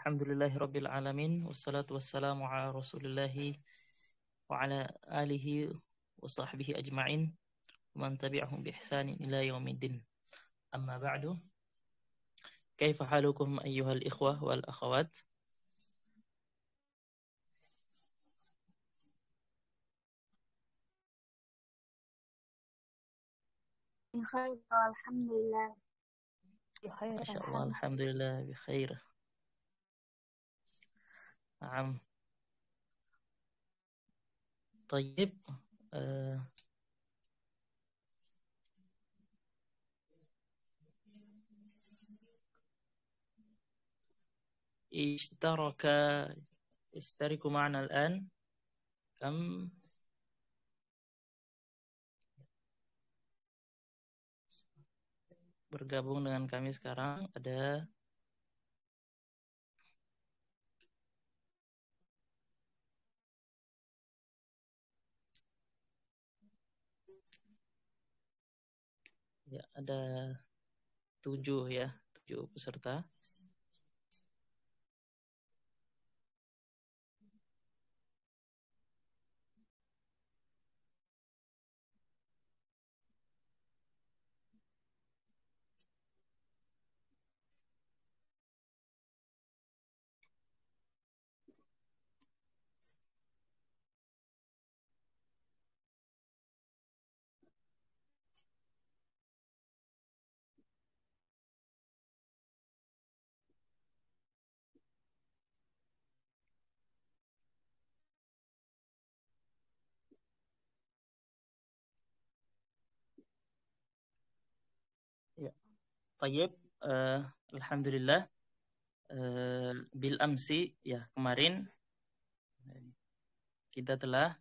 Alhamdulillahi Rabbil Alamin. Wassalatu wassalamu ala rasulillahi wa ala alihi wa sahbihi ajma'in. Man tabi'ahum bi ihsanin ila yaumiddin. Amma ba'du. Kaifa halukum ayyuhal ikhwah wal akhawat? بخير والحمد لله. بخير Masya Allah, الحمد. alhamdulillah bi khair. Naam. Tayyib. Ishtariku ma'ana al-an. Kam bergabung dengan kami sekarang ada ya, ada 7 ya, 7 peserta. Ya. Tayyib, alhamdulillah. Bil amsi ya, kemarin kita telah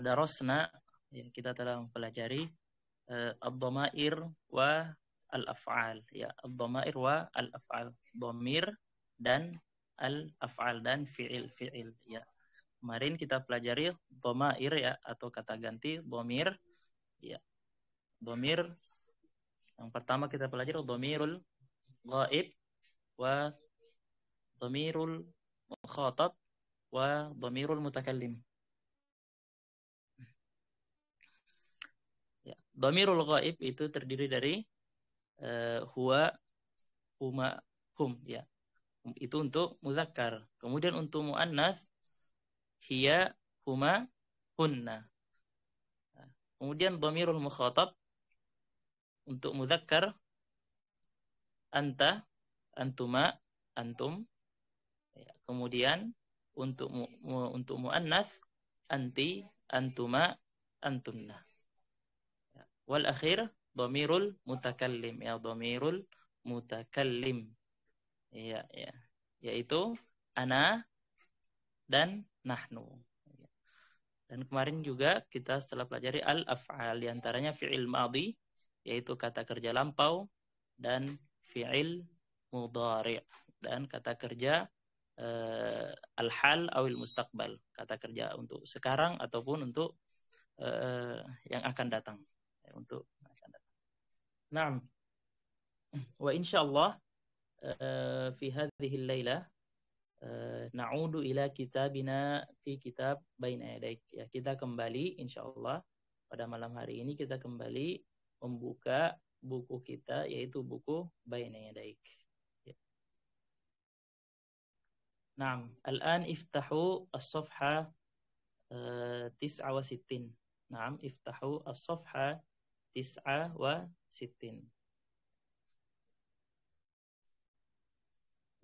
darasna ya, kita telah mempelajari ad-dhamair wa al-af'al ya, ad-dhamair wa al-af'al, dhamir dan al-af'al dan fi'il ya. Kemarin kita pelajari dhamair ya, atau kata ganti dhamir ya. Dhamir yang pertama kita pelajari dhamirul ghaib wa dhamirul mukhatab wa dhamirul mutakallim. Ya, dhamirul ghaib itu terdiri dari huwa, huma, hum ya. Itu untuk muzakkar. Kemudian untuk muannas hiya, huma, hunna. Kemudian dhamirul mukhatab untuk muzakkar anta, antuma, antum. Ya, kemudian untuk muannas anti, antuma, antunna. Ya. Wal akhir dhamirul mutakallim ya, dhamirul mutakallim. Ya, ya. Yaitu ana dan nahnu. Dan kemarin juga kita setelah pelajari al-af'al, diantaranya fi'il madhi, yaitu kata kerja lampau, dan fi'il mudhari', dan kata kerja al-hal awil mustaqbal, kata kerja untuk sekarang ataupun untuk yang akan datang. Untuk akan datang. Naam. Wa insyaallah fi hadhihi al-lailah na'udu ila kitabina fi kitab baina yadaik. Ya, kita kembali insyaallah pada malam hari ini kita kembali membuka buku kita, yaitu buku baina yadaik. Ya. Naam, al-an iftahu as-safha 69. Naam, iftahu as-safha 69.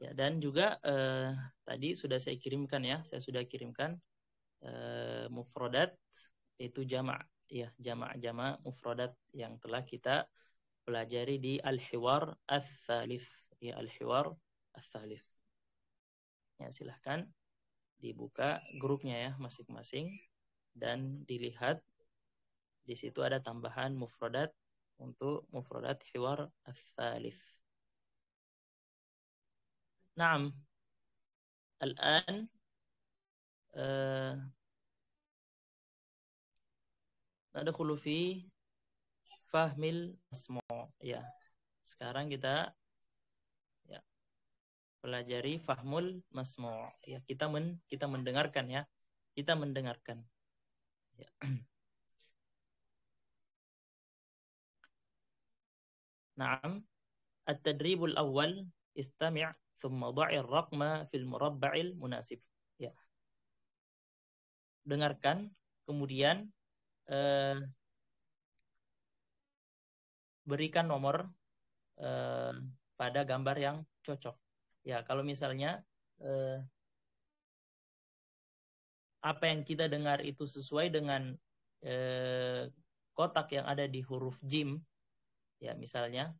Ya, dan juga tadi sudah saya kirimkan ya, saya sudah kirimkan mufradat, itu jamak ya, jamak mufradat yang telah kita pelajari di al-hiwar ats-tsalits ya, al-hiwar ats-tsalits. Ya, silahkan dibuka grupnya ya masing-masing dan dilihat di situ ada tambahan mufradat untuk mufradat hiwar ats-tsalits. Naam. Al-an nadkhulu fi fahmil asma ya. Sekarang kita ya pelajari fahmul masmu'. Ya, kita mendengarkan ya. Kita mendengarkan. Ya. Naam. At-tadribul awal istami' thumma dha'ir raqma fil murabba'il munasib. Ya. Dengarkan, kemudian berikan nomor pada gambar yang cocok. Ya, kalau misalnya apa yang kita dengar itu sesuai dengan kotak yang ada di huruf jim, ya misalnya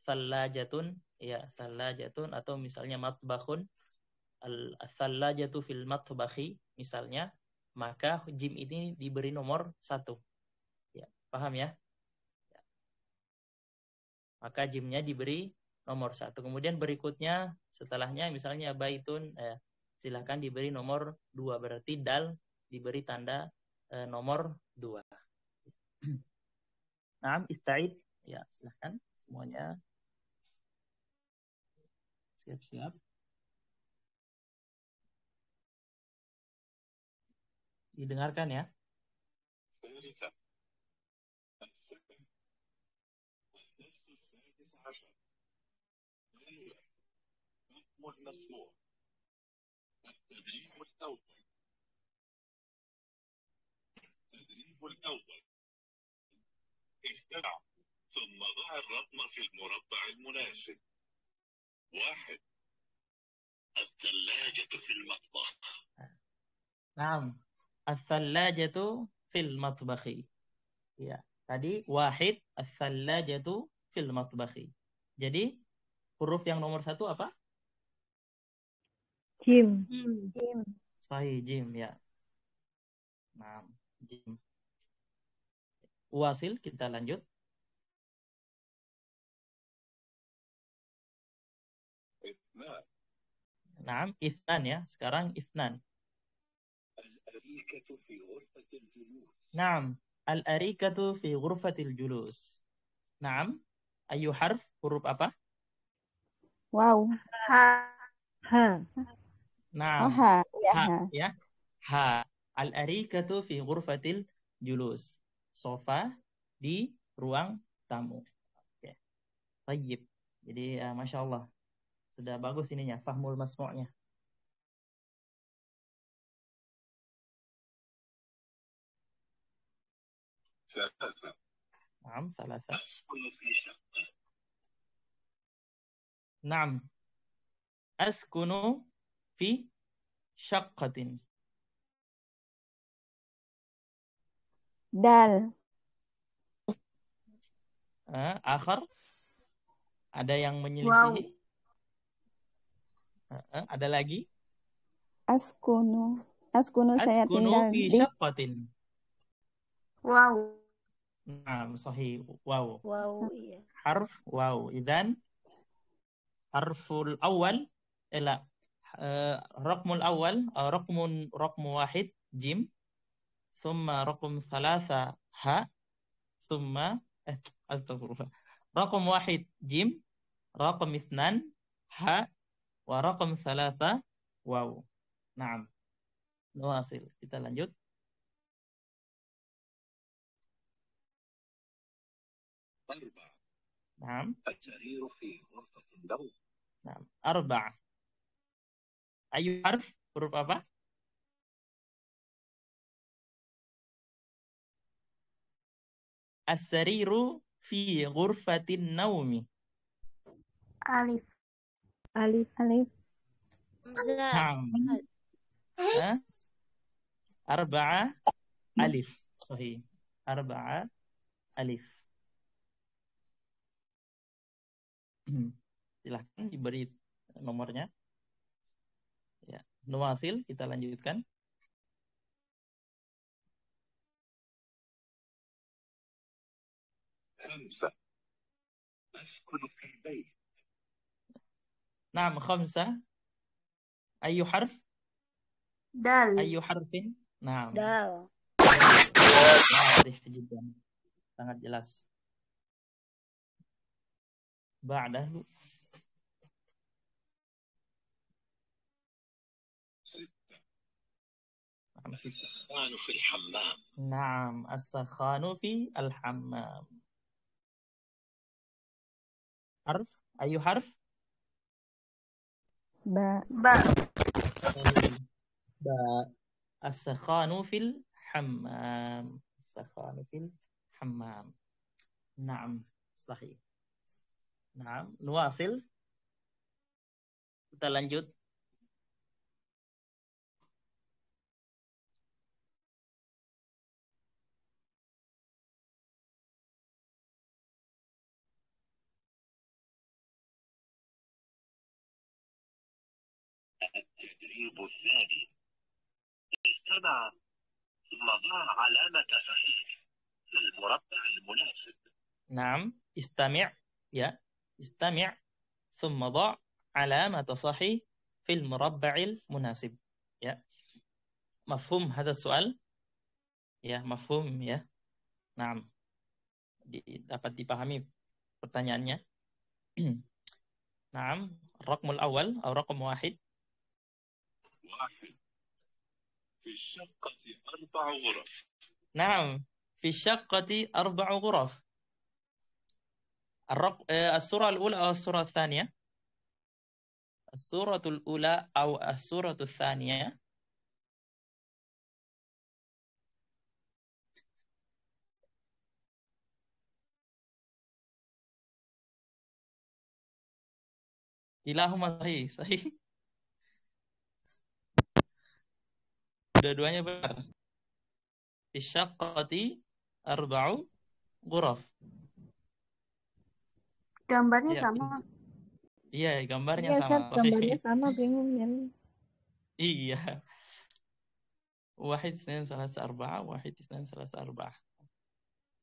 thallajatun, ya thallajatun, atau misalnya matbakhun, al-thallajatu fil matbakhi misalnya, maka jim ini diberi nomor 1. Ya, paham ya? Maka jimnya diberi nomor 1. Kemudian berikutnya setelahnya misalnya baitun, silahkan diberi nomor 2. Berarti dal diberi tanda nomor 2. Nah, ista'id. Ya, silahkan semuanya siap-siap. Didengarkan ya. استمع ثم ضع الرقم في المربع المناسب. 1. الثلاجة في المطبخ. Naam. Ats-tsallajatu fil matbakhi. Ya, tadi wahid ats-tsallajatu fil matbakhi. Jadi huruf yang nomor 1 apa? Jim. Jim. Sahih, jim ya. Naam, jim. Wasil, kita lanjut. Naam, itsnan ya. Sekarang itsnan. الأريكة في غرفة الجلوس. Naam, al-arikatu fi ghurfatil julus. Naam, ayu harf, huruf apa? Wow. Ha. Ha. Naam, Ha. Ya, ha ha. ya. Ha. Al-arikatu fi ghurfatil julus. Sofa di ruang tamu. Oke. Tayyib. Jadi Masya Allah. Sudah bagus ininya, fahmul masmu'nya. ثلاثة. Naam, salasa. أسكن في شقة. Naam. Askunu fi syaqqatin. Dal. Akhar. Ada yang menyelisihi? Ada lagi? Askunu. Askunu saya Askunu tinggal fi di. syaqqatin. Wow. Naam, sahih. Wow. Wow, iya. Harf wow. Idzan harful awal ila raqmul awal raqmu wahid jim, thumma raqm thalatha ha, thumma astagfirullah. Raqm wahid jim, raqm itsnan ha, wa raqm thalatha waw. Naam. Nuwasil. Kita lanjut. أربعة. Naam. السرير في غرفة النوم. Naam. Arba'. Ayu harf, huruf apa? As-sariru fi ghurfatin naumi. Alif. Alif. Alif. Naam. Arba'a alif. Sahih. Arba'a alif. Silahkan diberi nomornya. Ya. Nuwasil, kita lanjutkan. خمسة. أسكن في بيت. Naam, khamsah. Ayu harf? Dal. Ayu harfin? Naam. Dal. Wadih jiddan. Sangat jelas. Ba'dahu. 5 6. السخان في الحمام. نعم السخان في الحمام. حرف أي حرف؟ باء. باء. السخان في الحمام. السخان في الحمام. نعم صحيح. نعم نواصل. Kita lanjut. التدريب الثاني. استمع ثم ضع علامة صحيح في المربع المناسب. نعم استمع يا استمع ثم ضع علامة صحيح في المربع المناسب. يا مفهوم هذا السؤال؟ Ya mafhum ya. Naam. Dapat dipahami pertanyaannya. Naam, raqmul awal atau raqam wahid. واحد. في الشقة 4 غرف. Naam, fi syaqqati 4 ghuraf. السورة الأولى أو السورة الثانية؟ السورة الأولى أو السورة الثانية؟ Kilahuma sahih, sahih. Dua-duanya benar. Fi syaqqati 4 ghuraf. Gambarnya Ya, sama. iya, gambarnya Iya, sama. Ustaz, gambarnya sama, bingung ya. Iya. واحد اثنين ثلاثة أربعة واحد اثنين ثلاثة أربعة.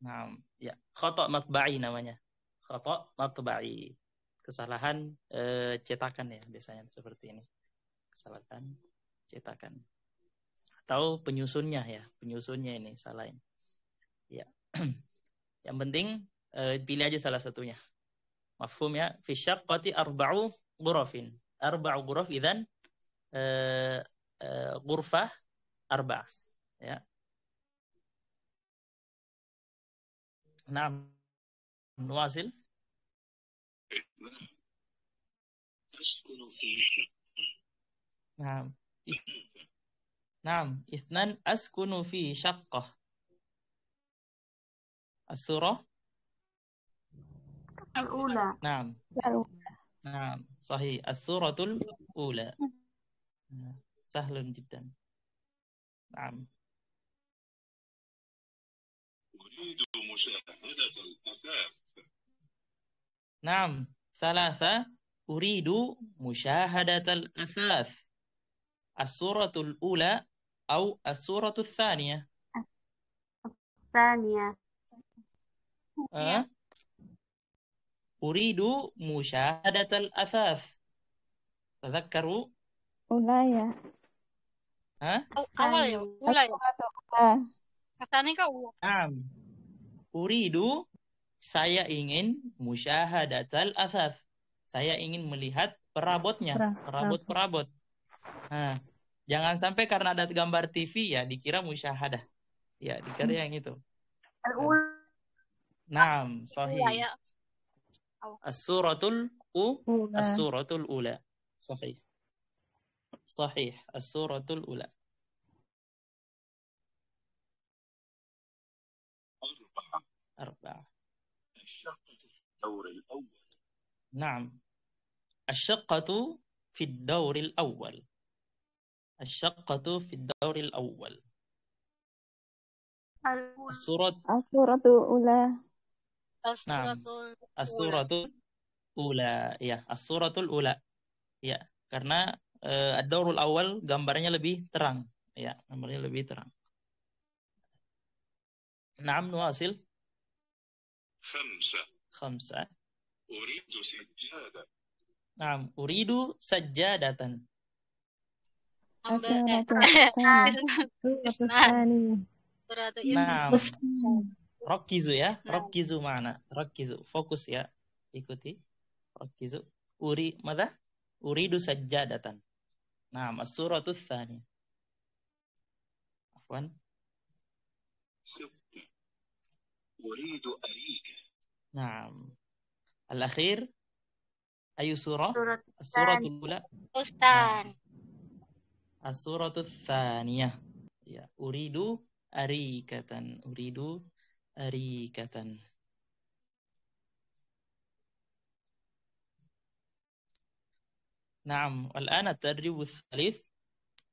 Nah, ya, khotok matba'i namanya. Khotok matba'i. Kesalahan cetakan ya biasanya seperti ini. Kesalahan cetakan. Atau penyusunnya ya, penyusunnya ini salah ini. Ya. Yang penting pilih aja salah satunya. Mafhum ya? Fi syaqqati 4 ghurafin. 4 ghuraf idzan ghurfah 4. Ya. Nah, نواصل. أسكن في شقة. نعم. نعم 2 أسكن في شقة. السورة الأولى. نعم نعم صحيح السورة الأولى. سهل جدا. نعم أريد مشاهدة الأثاث. نعم 3 أريد مشاهدة الأثاث. السورة الأولى أو السورة الثانية؟ الثانية. أريد مشاهدة الأثاث. تذكروا أولى ya. Awal ya, mulai. Katanya kau. نعم أريد saya ingin musyahadatal athaf. Saya ingin melihat perabotnya, perabot-perabot. Nah, jangan sampai karena ada gambar TV ya dikira musyahadah. Ya, dikira yang itu. Naam, sahih. As-suratul As-suratul ula. Sahih. Sahih, as-suratul ula. 4. الشقة في الدور الأول. نعم. الشقة في الدور الأول. الشقة في الدور الأول. السورة الأولى. نعم السورة الأولى ya as-suratul ula ya karena ad-daurul awal gambarnya lebih terang ya gambarnya lebih terang. نعم نواصل. 5 أريد سجادة. نعم أريد سجادة. نعم ركزوا ya ركزوا معنا ركزوا fokus ya ikuti ركزوا ماذا أريد سجادة. نعم السورة الثانية. Afwan. ستة. أريد أريك. Naam. Al-akhir ayu surah? Surat As-suratul ula. Ustaz. As-suratul tsaniyah. Ya, uridu arikatan. Uridu arikatan. Naam, والآن التدريب الثالث.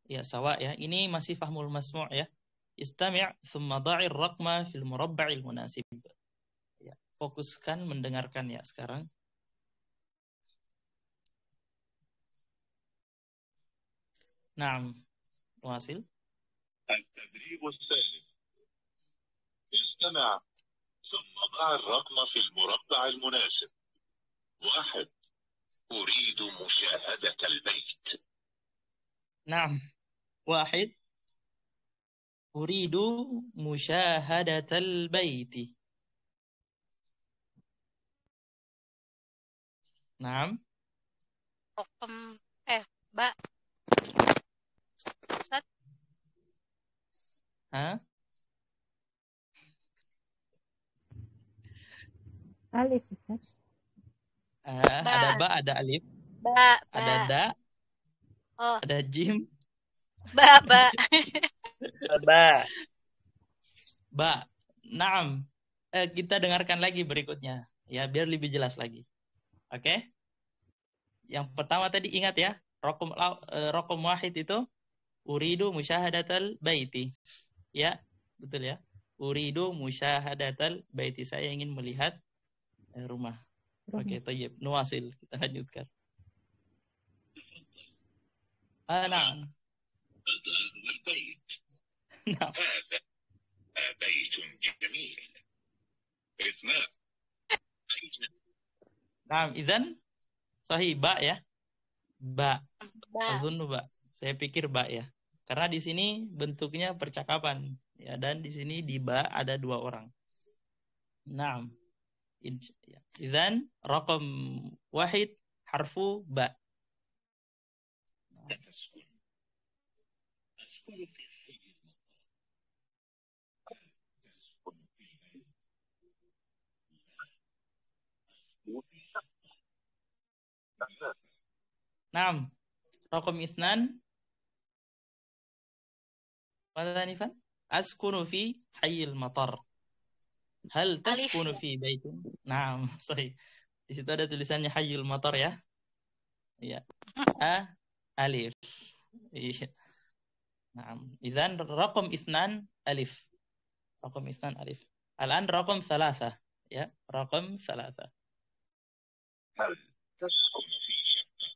Ya, sawa ya. Ini masih fahmul masmu' ya. Istami' thumma dha'ir raqma fil murabba'il munasib. Ya, fokuskan mendengarkan ya sekarang. Naam, wasil. التدريب الثالث. استمع ثم ضع الرقم في المربع المناسب. 1. أريد مشاهدة البيت. Naam. Wahid. Uridu musyahadatal baiti. Naam. Rokam. Ba. Ustaz. Ha? Alif, Ustaz. Ba. Ada ba, ada alif, Ba. ada da, Oh, ada jim, ba. ba. Ba. Naam. Kita dengarkan lagi berikutnya ya biar lebih jelas lagi. Oke? Yang pertama tadi ingat ya, raqam wahid itu uridu musyahadatal baiti. Ya, betul ya. Uridu musyahadatal baiti. Saya ingin melihat rumah. Oke, tayyib. Nuwasil. Kita lanjutkan. Naam. البيت. Naam. هذا بيت جميل. 2. Naam, idzan sahih ba ya. Ba. Ba. Azunnu ba. Saya pikir ba ya. Karena di sini bentuknya percakapan ya dan di sini di ba ada 2 orang. Naam. Idzan raqam wahid harfu ba. أسكن في حي أسكن في بيت. وفي شقة. 3. Naam. Raqam isnan. Mada nifan? Askunu fi hayyil matar. Hal taskunu fi baitin? Naam, sahih. Di situ ada tulisannya hayyul matar ya. Iya. Alif. Iya. Naam. Idzan raqam isnan alif. Raqam isnan alif. Al-an raqam 3 ya. Raqam 3. هل تسكن في شقة؟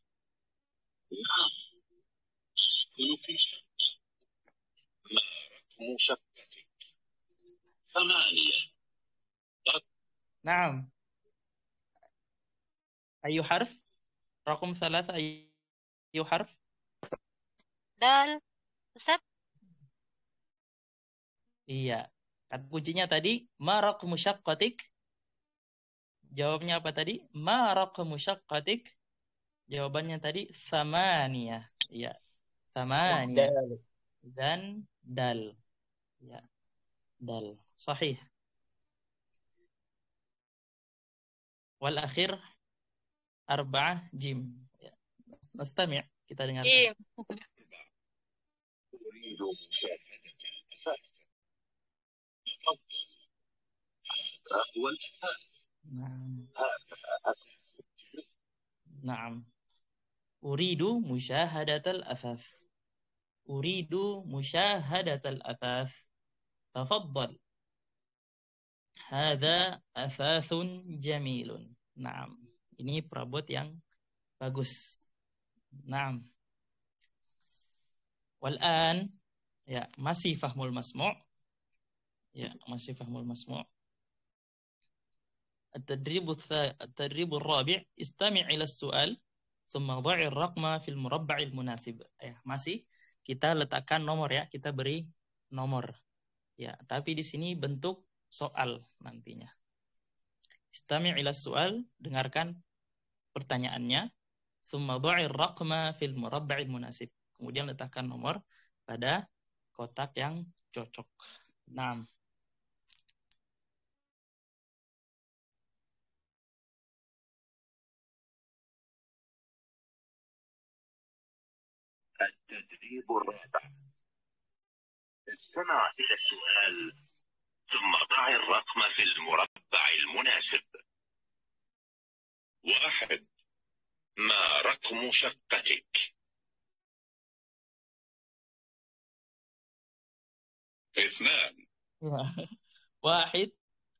نعم أسكن في شقة. ما رقم شقتك؟ 8. Naam. Ayu harf? Raqam 3 ayu harf? Dal. Ustaz. Iya. Kata kuncinya tadi ma raqmu syaqqatik. Jawabnya apa tadi? Ma raqmu syaqqatik. Jawabannya tadi 8. Iya. 8. Dan dal. Ya. Dal. Sahih. Wal akhir 4 jim. Ya. Nastami'. Kita dengarkan. Jim. أريد مشاهدة الأساس. تفضل. هذا هو الأساس. Naam. هذا أساس. Naam. Uridu musyahadatal athas. Uridu musyahadatal athas. Tafaddal. Hadza athathun jamilun. Naam. Ini perabot yang bagus. Naam. Wal'an ya masih fahmul masmu'. Ya, masih fahmul masmu'. التدريب الرابع استمع إلى السؤال ثم ضع الرقم في المربع المناسب. Masih kita letakkan nomor ya, kita beri nomor. Ya, tapi di sini bentuk soal nantinya. Istami' ila su'al, dengarkan pertanyaannya. Thumma dha'i ar-raqma fil murabba'il munasib. Kemudian letakkan nomor pada kotak yang cocok. Naam. التدريب الرابع. استمع إلى السؤال ثم ضع الرقم في المربع المناسب. 1. ما رقم شقتك؟ 2. 1.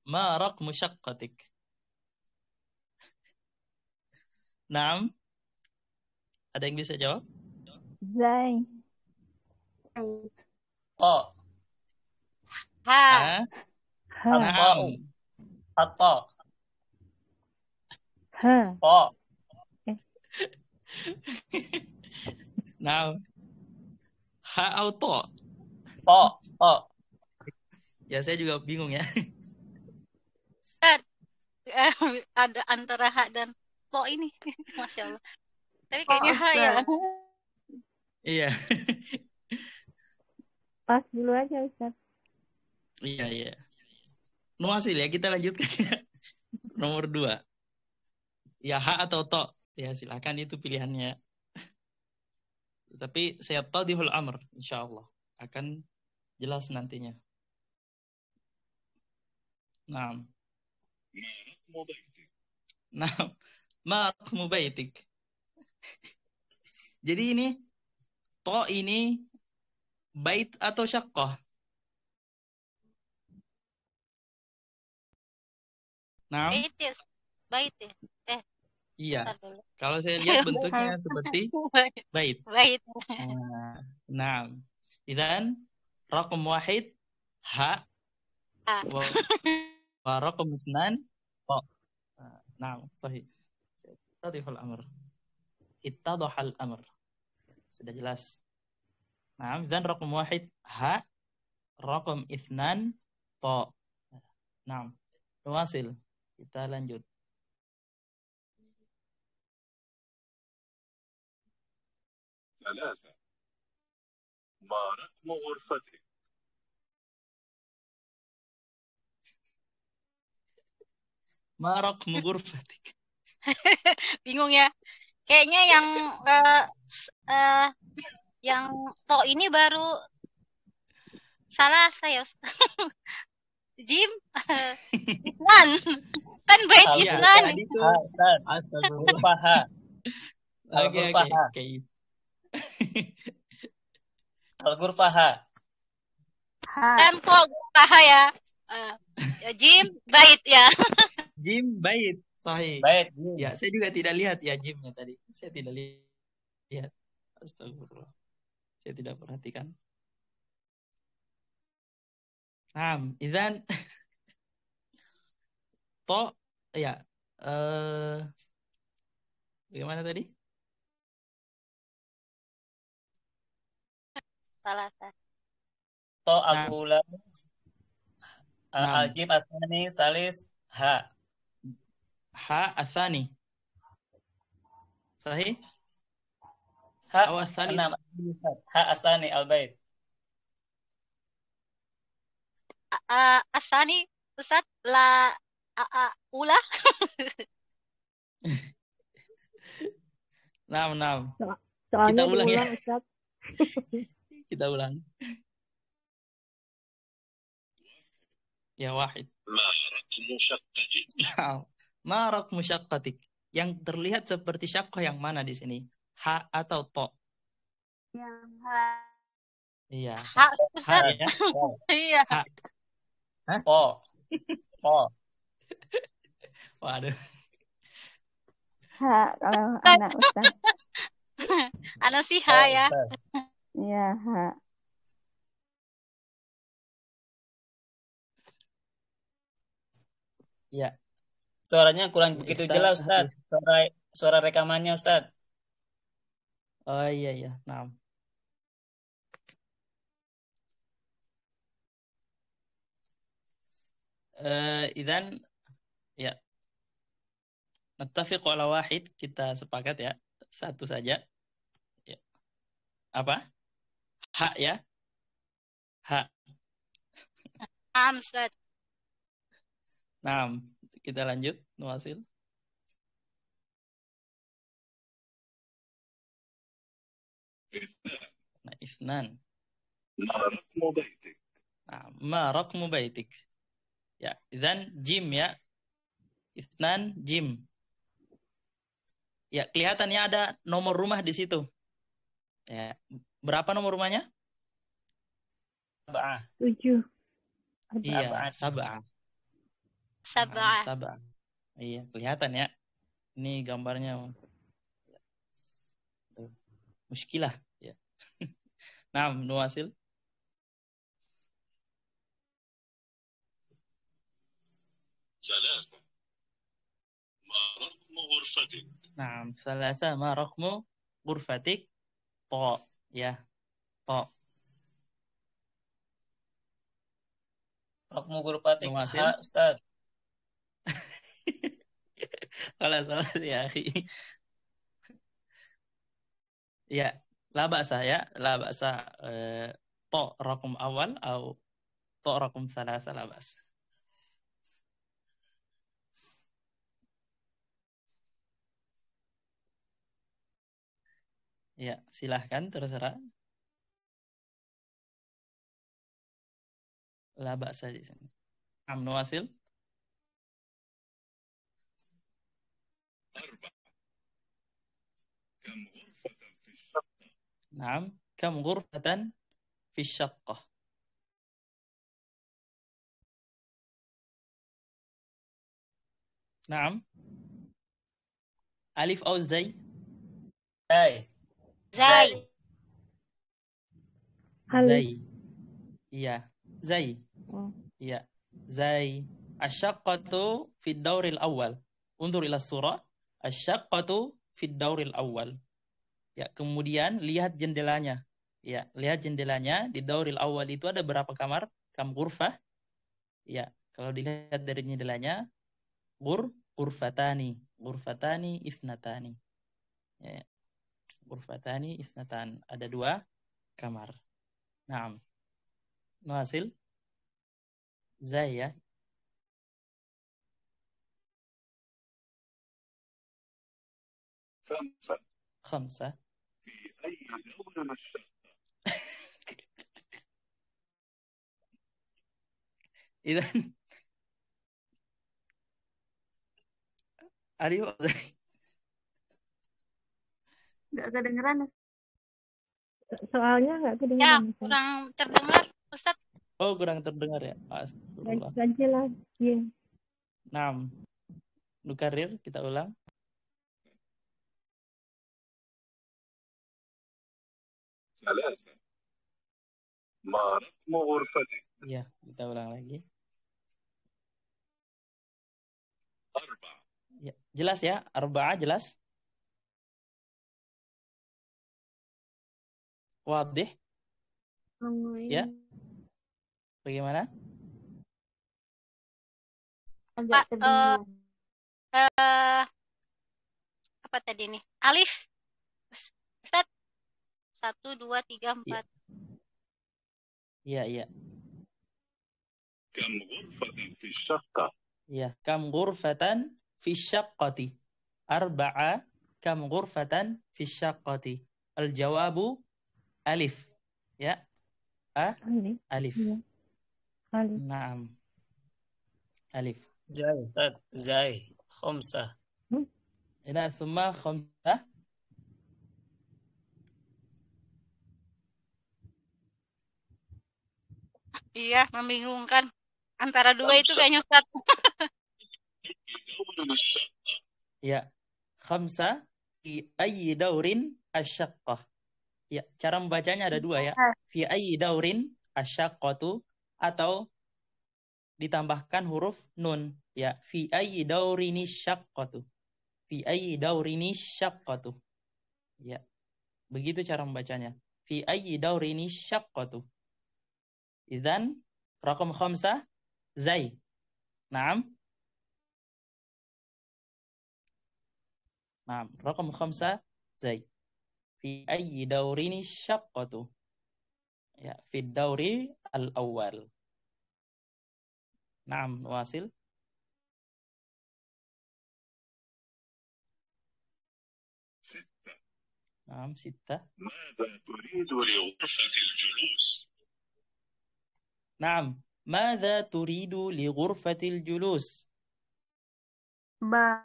ما رقم شقتك؟ Naam. Ada yang bisa jawab? Zai. To. Ha. Ah? Ha. Naam. Atto. Ha. To. Naam. Ha atau to? To. To. Ya saya juga bingung ya. Ada antara ha dan to ini. Masya Allah. Tapi kayaknya ha ya. Iya. Pas dulu aja Ustaz. Iya, iya. Nuasil ya, kita lanjutkan ya. Nomor 2. Ya ha atau to? Ya silakan, itu pilihannya. Tapi saya tadihul amr, insyaallah akan jelas nantinya. Naam. Naam. Ma raqmu baitik. Jadi ini to ini bait atau syaqqah? Naam. Bait ya. Iya. Bentar dulu. Kalau saya lihat bentuknya seperti bait. Bait. Naam. Idzan raqam 1 ha Ha. wa raqam 2 to. Naam, sahih. Tadihul amr. Ittadahal amr. Sudah jelas. Naam, idzan raqam 1 ha, raqam 2 to. Naam. Nuwasil. Kita lanjut. ثلاثة. ما رقم غرفتك؟ Ma raqmu ghurfatik? Bingung ya. Kayaknya yang to ini baru salah saya. Jim. Isnan. Kan bait Iya, Isnan. Tadi itu Ha, Ustaz. astagfirullah. Huruf ha. Oke, Al-ghurfah ha. oke. Al-ghurfah ha. Ha. Kan kok paha ya. Jim bait ya. Jim bait, sahih. Bait. Ya, saya juga tidak lihat ya Jimnya tadi. Saya tidak lihat. Astagfirullah. Saya tidak perhatikan. Naam, idzan to ya. Bagaimana tadi? Salah. To Nah. al-ula. Naam. Al-jim asani salis ha. Ha atsani. Sahih? Ha. Aw atsali. Ha asani al-bait. Asani Ustaz la ula. Naam, naam. Soalnya Kita ulang ya. diulang Ustaz. Kita ulang. Ya wahid. ما رقم شقتك؟ Ma raqmu syaqqatik? Yang terlihat seperti syaqqah yang mana di sini? Ha atau to? Yang ha. Iya. Ha Ha Ustaz. ya. Iya. Ha. To. To. Waduh. Ha kalau anak Ustaz. Anak sih ha ya. Iya, ha. Ya. Suaranya kurang begitu Ustaz, jelas, Ustaz. Suara rekamannya, Ustaz. Oh iya iya. Naam. Idzan ya. Nattafiqu ala wahid, kita sepakat ya. Satu saja. Ya. Apa? Ha ya. Ha. Ustaz. Nah, kita lanjut, Nuwasil. Nah, isnan. ما رقم بيتك Nah, ma raqmu baitik. Ya, dan jim ya. Isnan jim. Ya, kelihatannya ada nomor rumah di situ. Ya, berapa nomor rumahnya? Sab'ah. 7. Iya, Sab'at. sab'ah. Nah, Sab'ah. sab'ah. Iya, kelihatan ya. Ini gambarnya muskilah ya. Nah, Nuwasil. ثلاثة ما رقم غرفتك Nah, salasa ma raqmu ghurfatik to ya, to. Rokmu Gurfatik. Nuwasil. Ha, Ustaz. Salah ya, akhi. Ya, la ba'sa ya, la ba'sa to raqam awal atau to raqam salasa la ba'sa. Ya, silahkan terserah. La ba'sa di sini. Nuwasil. أربعة كم غرفة في الشقة Naam, kam ghurfatan fi syaqqah. Naam. Alif atau zai? Zai. Zai. Alif. Zai. Iya, zai. Oh. Iya, zai. Asyaqqatu fi dauril awal. Undur ila surah. Asyaqqatu fi dauril awal. Ya, kemudian lihat jendelanya. Ya, lihat jendelanya di dauril awal itu ada berapa kamar? Kam ghurfah? Ya, kalau dilihat dari jendelanya ghurfatani isnatani. Ya, ghurfatani isnatan. Ada 2 kamar. Naam. Nuhasil? Zai ya. خمسة Khamsa. في أي لون الشقة Idan Aryo Zai. Nggak kedengeran. Soalnya nggak Ya, kedengeran. Ustaz. kurang terdengar, Ustaz. Oh, kurang terdengar ya. Nggak Astagfirullah. nggak jelas. Iya. Naam. Nukarir, kita ulang. ثلاثة ما رقم غرفتك Ya, kita ulang lagi. أربعة Ya, jelas ya? Arba'ah jelas? Wadih? Ya, bagaimana? Agak Pak, terdengar. apa tadi nih? Alif. Ustaz. 1, 2, 3, 4. Iya, iya. كم غرفة في الشقة Iya, kam ghurfatan fi syaqqati. Arba'a kam ghurfatan fi syaqqati. Al-jawabu alif. Ya, Alif. alif. Iya. Alif. Naam. Alif. Zai, Ustaz. Zai. Khamsah. Ina summa khamsah. Iya, membingungkan. Antara 2 itu kayaknya Ustaz. لون الشقة Ya. Khamsa fi ayyi daurin asyaqqah. Ya, cara membacanya ada 2 ya. Fi ayyi daurin asyaqqatu atau ditambahkan huruf nun. Ya, fi ayyi daurini syaqqatu. Fi ayyi daurini syaqqatu. Ya. Begitu cara membacanya. Fi ayyi daurini syaqqatu. Idzan raqam khamsah zai. Naam. Naam, raqam khamsah zai. Fi ayyi daurini syaqqatu. Ya, fi dauri al-awwal. Naam, nuwasil. Naam, sittah. ماذا تريد لغرفة الجلوس؟ Naam, madza turidu li ghurfatil julus? Ba.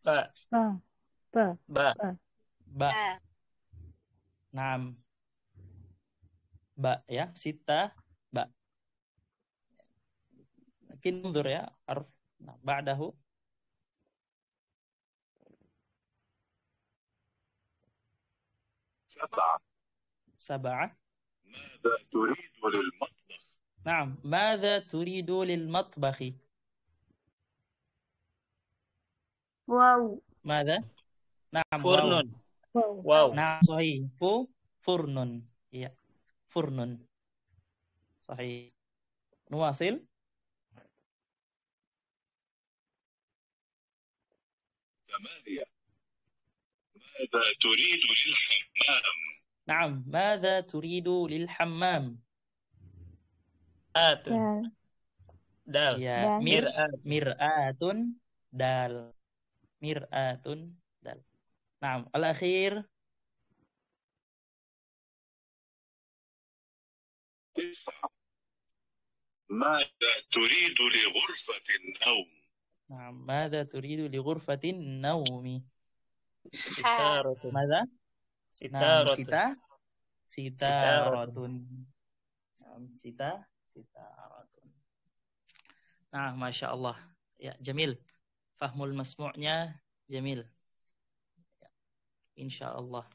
Ba. Ba. Ba. Ba. Ba. Ba. Ah, Naam. Ba ya, sittah ba. Mungkin unzur ya, harf. Nah, ba'dahu سبعة. sab'ah. ماذا تريد للمطبخ؟ Naam, madza turidu lil matbakhi? Wow. Madza? Naam, waw. Furnun. Wow. Wow. Naam, sahih. Furnun. Iya, furnun. Sahih. Nuwasil. ثمانية. ماذا تريد للحمام؟ Naam, madza turidu lil hammam? Atun. Dal. Dal. Ya, Dan. Mir'at. mir'atun dal. Mir'atun dal. Naam, al-akhir. تسعة. ماذا تريد لغرفة النوم؟ Naam, madza turidu li ghurfatin naumi? Sitaratun. Madza? Naam, Sitaratun. sitaratun. Naam, sitaratun. Nah, Masya Allah. Ya, jamil. Fahmul masmu'nya jamil. Ya, Insya Allah.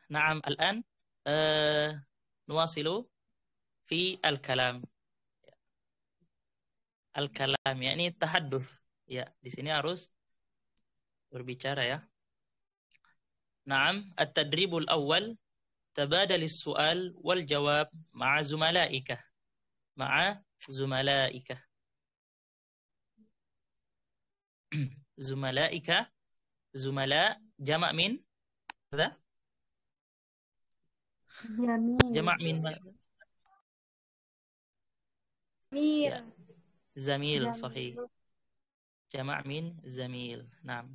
Naam, al-an nuwasilu fi al-kalam. Al-kalam, ya ini tahadduts. Ya, di sini harus berbicara ya. Naam, at-tadribul awal tabadal as-su'al wal jawab ma'a zumalaika. Ma'a zumalaika. Zumalaika, zumala jama' min ماذا؟ Jamil. جمع من Mir. ya, zamil Jamil. sahih. Jama' min zamil. Naam.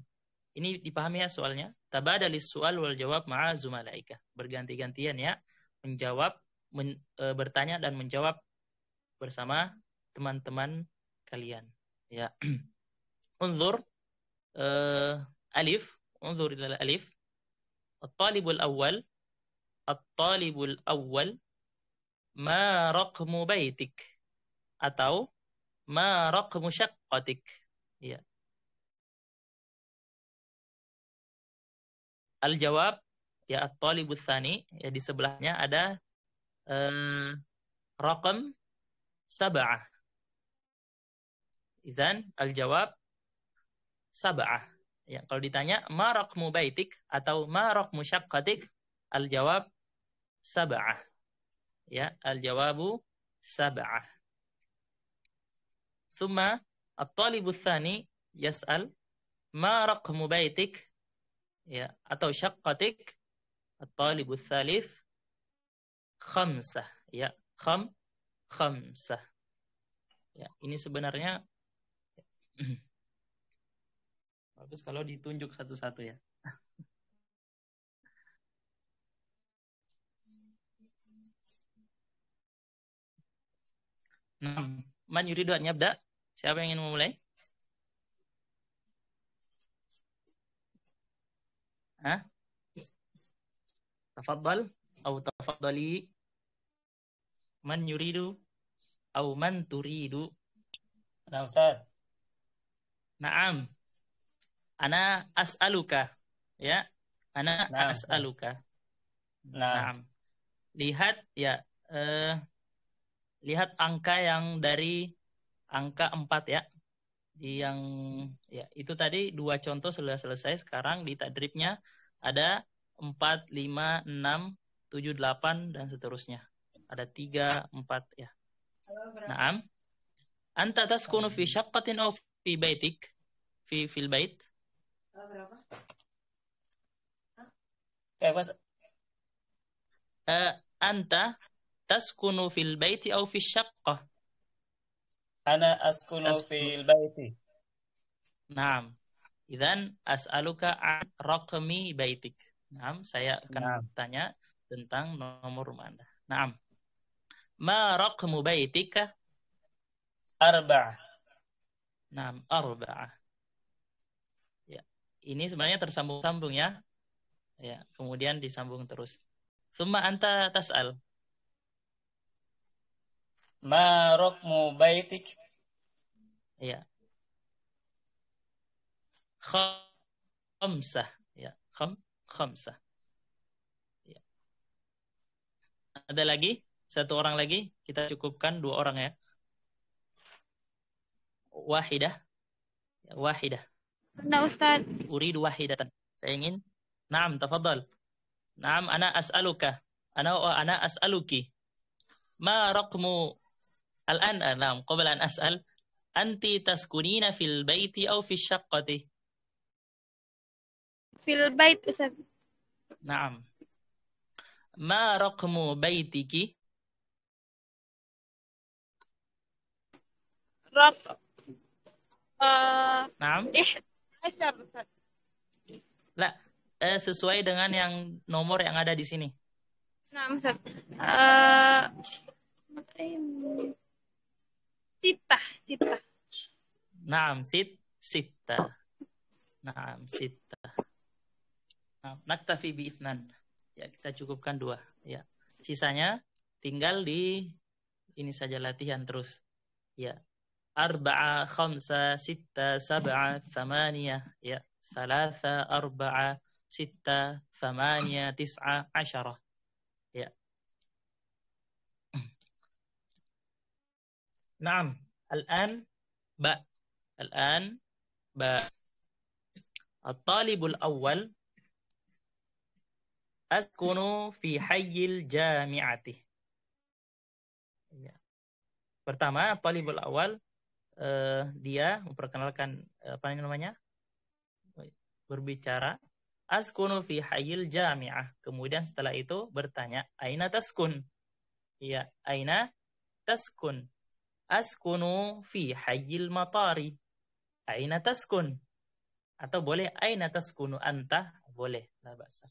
Ini dipahami ya soalnya. Tabadalis su'al wal jawab ma'a zumalaika. Berganti-gantian ya menjawab bertanya dan menjawab bersama teman-teman kalian. Ya. Unzur alif, unzur ila alif. At-talibul awwal. At-talibul awwal ma raqmu baitik atau ma raqmu syaqqatik. Ya. Al-jawab ya at-talibul tsani ya di sebelahnya ada raqam sab'ah. Idzan al-jawab sab'ah. Ya, kalau ditanya ma raqmu baitik atau ma raqmu syaqqatik, al-jawab sab'ah. Ya, al-jawabu sab'ah. Thumma at-talibul tsani yas'al ma raqmu baitik ya atau syaqqatik, at-talibul tsalits khamsah ya, khamsah. Ya, ini sebenarnya bagus kalau ditunjuk satu-satu ya. Nah, man yuridu an yabda? Siapa yang ingin memulai? Hah? Tafaddal atau tafaddali? Man yuridu atau man turidu? Nah, Ustaz. Naam. Ana as'aluka. Ya. Ana Naam. as'aluka. Naam. Naam. Lihat ya lihat angka yang dari angka 4 ya. Di yang ya itu tadi 2 contoh sudah selesai. Sekarang di tadribnya ada 4, 5, 6, 7, 8 dan seterusnya. Ada 3, 4 ya. Naam. Anta taskunu fi syaqqatin aw fi baitik? Fil bait? Pas Anta taskunu fil baiti aw fil syaqqah? أنا أسكن Taskunu. في البيت. Naam. Idzan as'aluka an raqmi baitik. Naam, saya akan نعم. bertanya tentang nomor rumah Anda. Naam. Ma raqmu baitika? 4. Naam, arba'ah. Ya. Ini sebenarnya tersambung-sambung ya. Ya, kemudian disambung terus. Tsumma anta tas'al. ما رقم بيتك؟ Ya. Khamsah. Ya, khamsah. Ya. Ada lagi? Satu orang lagi? Kita cukupkan 2 orang ya. Wahidah. Ya, wahidah. Nah, Ustaz. Uridu wahidatan. Saya ingin. Naam, tafadhal. Naam, ana as'aluka. Ana as'aluki. Ma raqmu الآن نعم قبل أن أسأل أنت تسكنين في البيت أو في الشقة؟ Fil bait, Ustaz. نعم. ما رقم بيتك؟ Raq. نعم. 11, Ustaz. لا, sesuai dengan yang nomor yang ada di sini. Nah, Ustaz. Sitah. نعم, ستة. نعم, ستة. Nah, naktafi bi ithnan. Ya, kita cukupkan 2. Ya. Sisanya tinggal di ini saja latihan terus. Ya. 4, 5, 6, 7, 8. Ya. 3, 4, 6, 8, 9, 10. Ya. نعم. الآن باء. الطالب الأول أسكن في حي الجامعة. Ya. Pertama, talibul awal dia memperkenalkan apa namanya? Berbicara askunu fi hayyil jami'ah. Kemudian setelah itu bertanya, aina taskun? Ya, aina taskun? Askunu fi hayyil matari. Aina taskun? Atau boleh aina taskunu anta? Boleh, la ba'sa.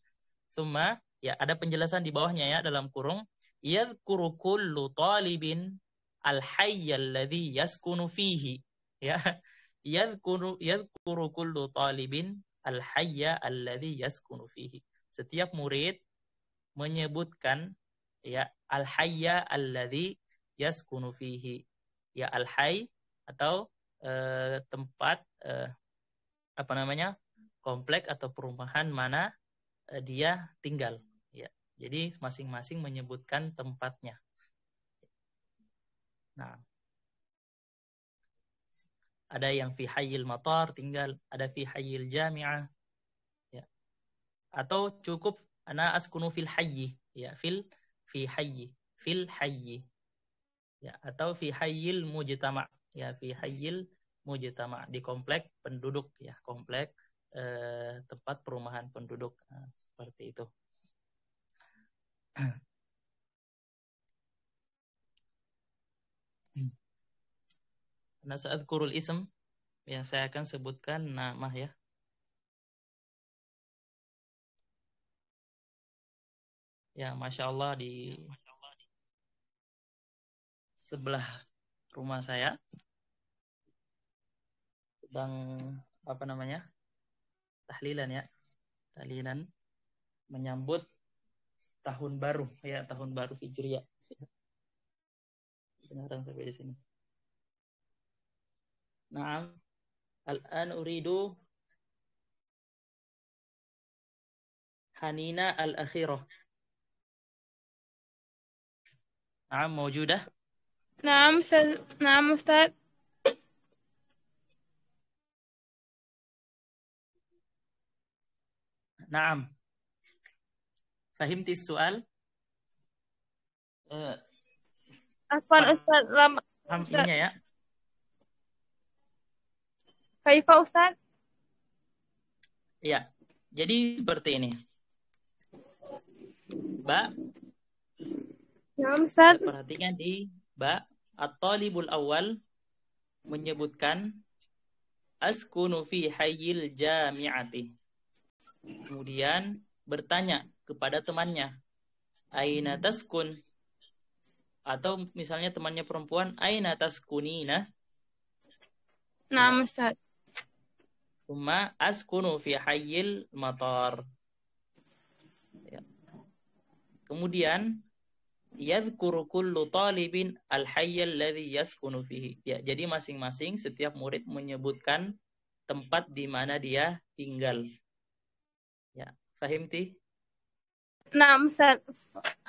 Tsumma, ya ada penjelasan di bawahnya ya dalam kurung. Yadhkuru kullu talibin al-hayya alladhi yaskunu fihi. Ya. Yadhkuru kullu talibin al-hayya alladhi yaskunu fihi. Setiap murid menyebutkan ya al-hayya alladhi yaskunu fihi. Ya al-hayy atau tempat apa namanya? Komplek atau perumahan mana dia tinggal ya. Jadi masing-masing menyebutkan tempatnya. Nah, ada yang fi hayyil matar tinggal, ada fi hayyil jami'ah ya. Atau cukup ana askunu fil hayyi ya, fi hayyi ya, atau fi hayyil mujtama ya, fi hayyil mujtama di komplek penduduk ya, komplek tempat perumahan penduduk. Nah, seperti itu. Nah, saat kurul ism ya, saya akan sebutkan nama ya. Ya, Masya Allah di sebelah rumah saya sedang apa namanya? Tahlilan menyambut tahun baru ya, tahun baru Hijriah. Beneran sampai di sini. Naam. Al-an uridu Hanina al-akhirah. Naam, mawjudah? Naam, Ustaz. Naam. Fahimti soal? Afwan, Ustaz. Ininya ya. Kaifa, Ustaz? Iya. Jadi seperti ini. Ba, نعم أستاذ. Perhatikan di ba, at-talibul awal menyebutkan askunu fi hayyil jami'ati. Kemudian bertanya kepada temannya, aina taskun? Atau misalnya temannya perempuan, aina taskunina? نعم أستاذ. Thumma askunu fi hayyil matar. Ya. Kemudian yadhkuru kullu talibin al-hayy alladhi yaskunu fihi. Ya, jadi masing-masing setiap murid menyebutkan tempat di mana dia tinggal. Ya, fahimti? نعم أستاذ.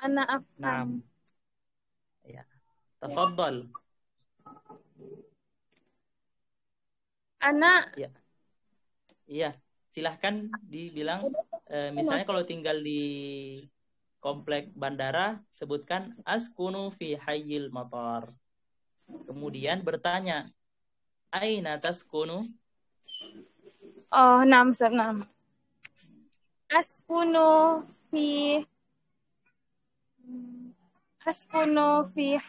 أنا أفهم. Naam. Ya. Tafaddal. أنا Ya. Iya, silahkan dibilang misalnya kalau tinggal di komplek bandara, sebutkan askunu fi hayyil matar. Kemudian bertanya, aina taskunu? نعم أستاذ. نعم أسكن في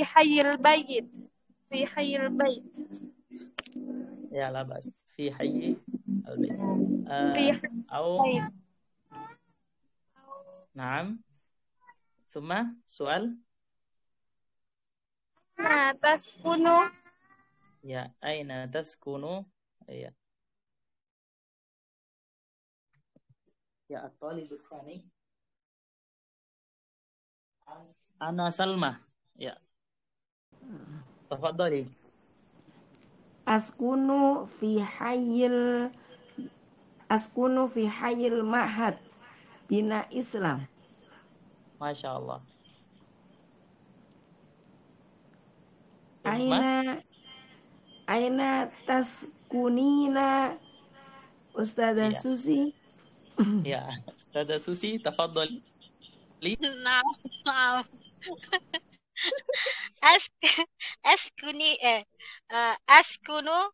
حي البيت. في حي البيت. Ya la bas. Fi hayyi al-bait. في Au حي. Naam. Thumma soal. أنا تسكن. Ya, aina taskunu? Ya. Ya, at-talib tsani. Ana Salma. Ya. Tafadhali. Askunu fi hayyil ma'had bina Islam. Masya Allah. Thumma Aina taskunina Ustazah Iya. Susi. Ya, Ustazah Susi, tafadhali. Naam, naam. Askunu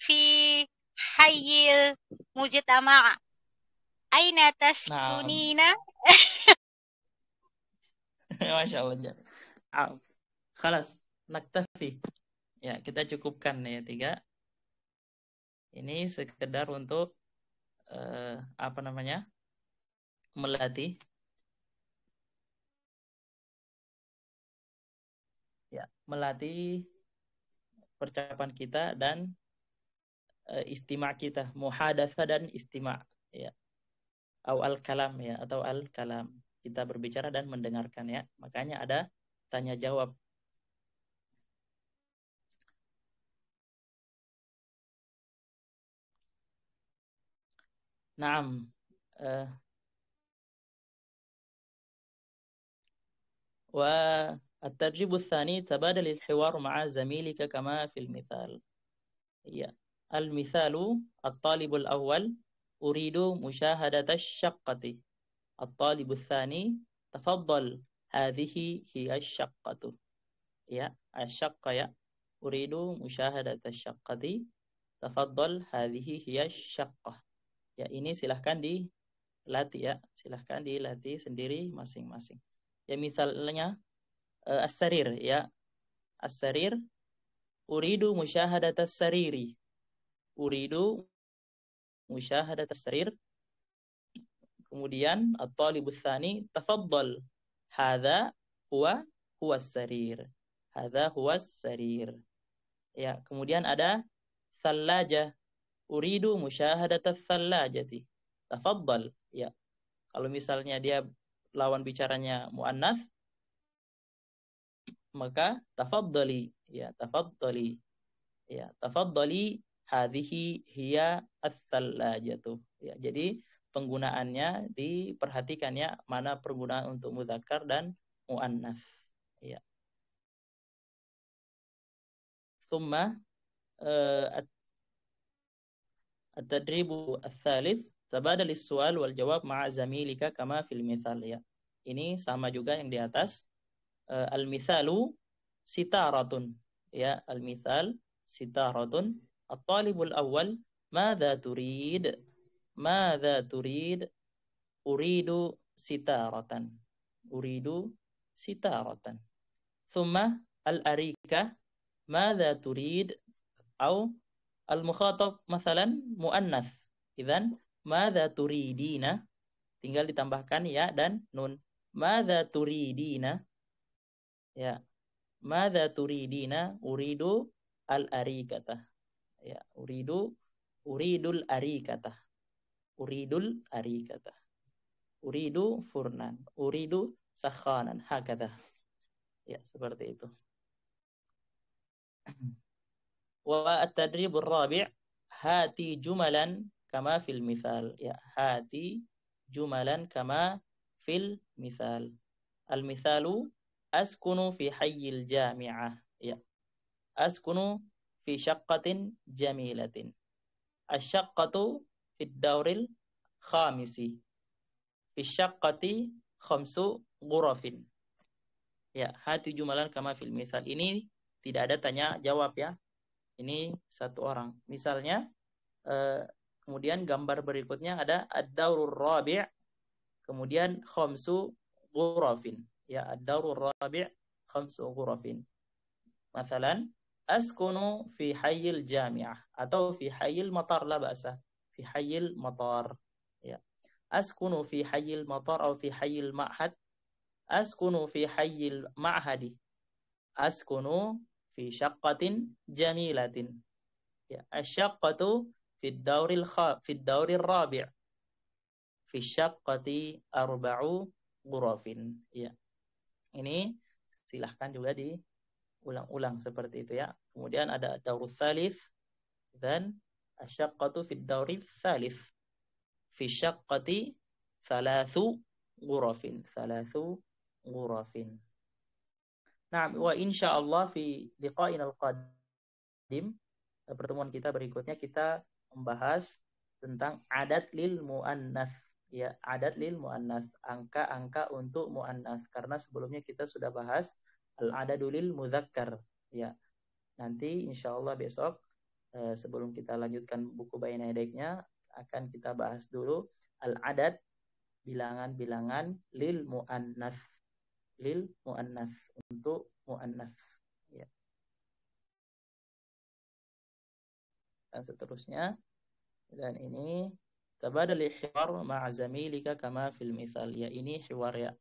fi hayyil mujtama'. Aina taskunina? Masya Allah. Khalas, naktafi. Ya, kita cukupkan ya 3. Ini sekedar untuk melatih. Ya, melatih percakapan kita dan istima' kita, muhadatsa dan istima', ya. Al-kalam ya, atau al-kalam. Kita berbicara dan mendengarkan ya. Makanya ada tanya jawab. Naam. والتدريب الثاني تبادل الحوار مع زميلك كما في المثال. المثال الطالب الأول أريد مشاهدة الشقة. الطالب الثاني تفضل هذه هي الشقة. الشقة أريد مشاهدة الشقة. تفضل هذه هي الشقة. Ini silahkan dilatih ya. Silahkan dilatih sendiri masing-masing. Ya, misalnya as-sarir ya. As-sarir uridu musyahadat as-sariri. Uridu musyahadat as-sarir. Kemudian at-talibus tsani tafaddal. Hadza huwa as-sarir. Hadza huwa as-sarir. Ya, kemudian ada thallaja. Uridu musyahadat as-thallajati. Tafaddal. Ya. Kalau misalnya dia lawan bicaranya muannats, maka tafaddali ya, tafaddali ya, tafaddali hadhihi hiya ats-tsallajatu ya. Jadi penggunaannya diperhatikan ya, mana penggunaan untuk muzakkar dan muannats ya. Tsumma at-tadribu ats-tsalits tabadal as-su'al wal jawab ma'a zamilika kama fil mithal ya. Ini sama juga yang di atas. Al-mithalu sitaratun ya, al-mithal sitaratun. At-talibul awwal madza turid? Madza turid? Uridu sitaratan. Uridu sitaratan. Thumma al-arika madza turid au al-mukhatab masalan muannas. Idzan madza turidina, tinggal ditambahkan ya dan nun. Madza turidina, ya. Madza turidina, uridu al-arikata. Ya, uridul arikata. Uridul arikata. Uridu furnan. Uridu sakhanan. Hakadha. Ya, seperti itu. Wa at-tadrib ar-rabi' hati jumalan kama fil mithal. Ya, hati jumalan kama fil mithal. Al-mithalu askunu fi hayyil jami'ah. Ya. Askunu fi syaqqatin jamilatin. Asyaqqatu fi ad-dauril khamisi. Fi syaqqati khamsu ghurafin. Ya, hati jumalan kama fil mithal. Ini tidak ada tanya jawab ya. Ini satu orang. Misalnya kemudian gambar berikutnya ada ad-daurur rabi', kemudian khamsu ghurafin. Ya, ad-daurur rabi' khamsu ghurafin. Masalan, askunu fi hayyil jami'ah atau fi hayyil matar, la ba'sa. Fi hayyil matar. Ya. Askunu fi hayyil matar atau fi hayyil ma'had. Askunu fi hayyil ma'hadi. Askunu fi syaqqatin jamilatin. Ya, asyaqqatu fi ad-dauril rabi'. Fi syaqqati arba'u ghurafin. Ya. Ini silahkan juga diulang-ulang seperti itu ya. Kemudian ada daurul tsalits dan asyaqqatu fi ad-dauril tsalits. Fi syaqqati thalathu ghurafin. Thalathu ghurafin. Nah, wa insyaallah fi liqa'ina al-qadim, pertemuan kita berikutnya kita membahas tentang adat lil muannats. Ya, adat lil muannats, angka-angka untuk muannats, karena sebelumnya kita sudah bahas al-adadu lil mudzakkar. Ya. Nanti insyaallah besok sebelum kita lanjutkan buku Bayan Yadaynya akan kita bahas dulu al-adad, bilangan-bilangan lil muannats. Lil muannats, untuk muannats. Ya. Dan seterusnya. Dan ini tabadal hiwar ma'a zamilika kama fil mithal. Ya, ini hiwar ya.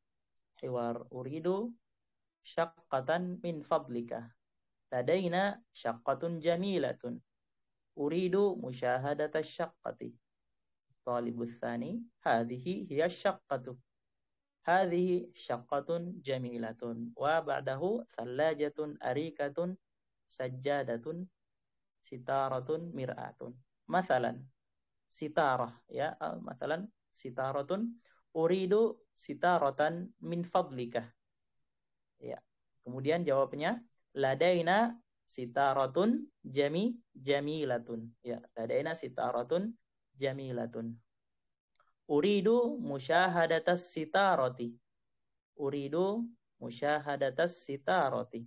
Hiwar uridu syaqqatan min fadlika. Ladaina syaqqatun jamilatun. Uridu musyahadata syaqqati. Talibus tsani, hadhihi hiya syaqqatu. Hadhihi syaqqatun jamilatun. Wa ba'dahu thalladatun arikatun sajjadatun sitaratun mir'atun. Masalan sitarah ya, masalan sitaratun uridu sitaratan min fadlika. Ya. Kemudian jawabnya ladaina sitaratun jamilatun. Ya, ladaina sitaratun jamilatun. Uridu musyahadatas sitarati. Uridu musyahadatas sitarati.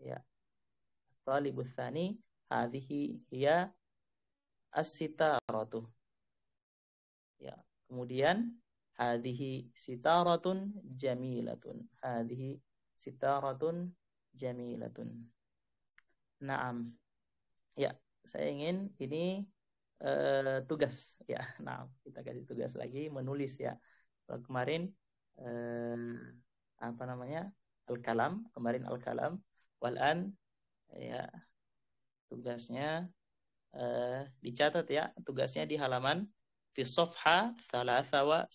Ya. Talibus tsani, hadhihi hiya as-sitaratu. Ya. Kemudian hadhihi sitaratun jamilatun. Hadhihi sitaratun jamilatun. Naam. Ya, saya ingin ini tugas ya. Nah, kita kasih tugas lagi menulis ya. Kalau kemarin apa namanya? Al-kalam, kemarin al-kalam. Walan ya, tugasnya dicatat ya. Tugasnya di halaman fi safha 73.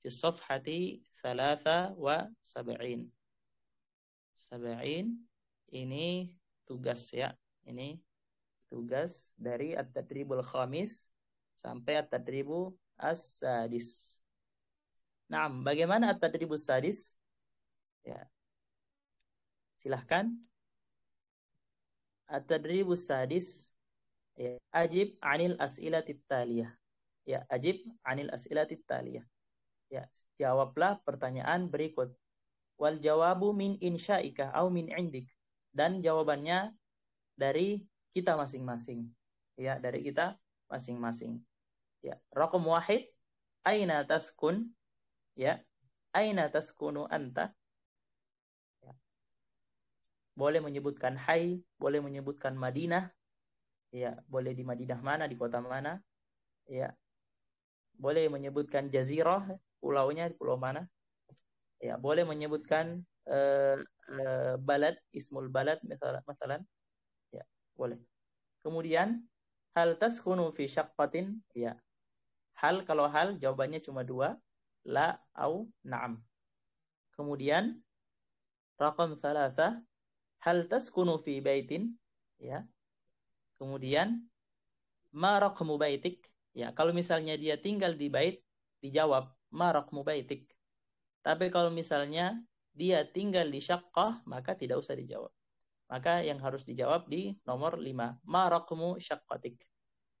Fi safhati 73. 70 ini tugas ya. Ini tugas dari at-tadribul khamis sampai at-tadribu as-sadis. Nah, bagaimana at-tadribus sadis? Ya. Silahkan. At-tadribus sadis, ya, ajib 'anil as'ilatit taliyah. Ya, ajib 'anil as'ilatit taliyah. Ya, jawablah pertanyaan berikut. Wal jawabu min insya'ika au min 'indik. Dan jawabannya dari kita masing-masing. Ya, dari kita masing-masing. Ya, raqam 1, aina taskun, ya. Aina taskunu anta. Ya. Boleh menyebutkan hai, boleh menyebutkan Madinah. Ya, boleh di Madinah mana, di kota mana. Ya. Boleh menyebutkan jazirah, pulaunya di pulau mana. Ya, boleh menyebutkan balad, ismul balad misalan. Ya, boleh. Kemudian hal taskunu fi syaqqatin, ya. Hal, kalau hal jawabannya cuma 2, la au na'am. Kemudian raqam 3, hal taskunu fi baitin, ya. Kemudian ma raqmu baitik, ya. Kalau misalnya dia tinggal di bait, dijawab ma raqmu baitik. Tapi kalau misalnya dia tinggal di syaqqah, maka tidak usah dijawab. Maka yang harus dijawab di nomor 5. Ma raqmu syaqqatik.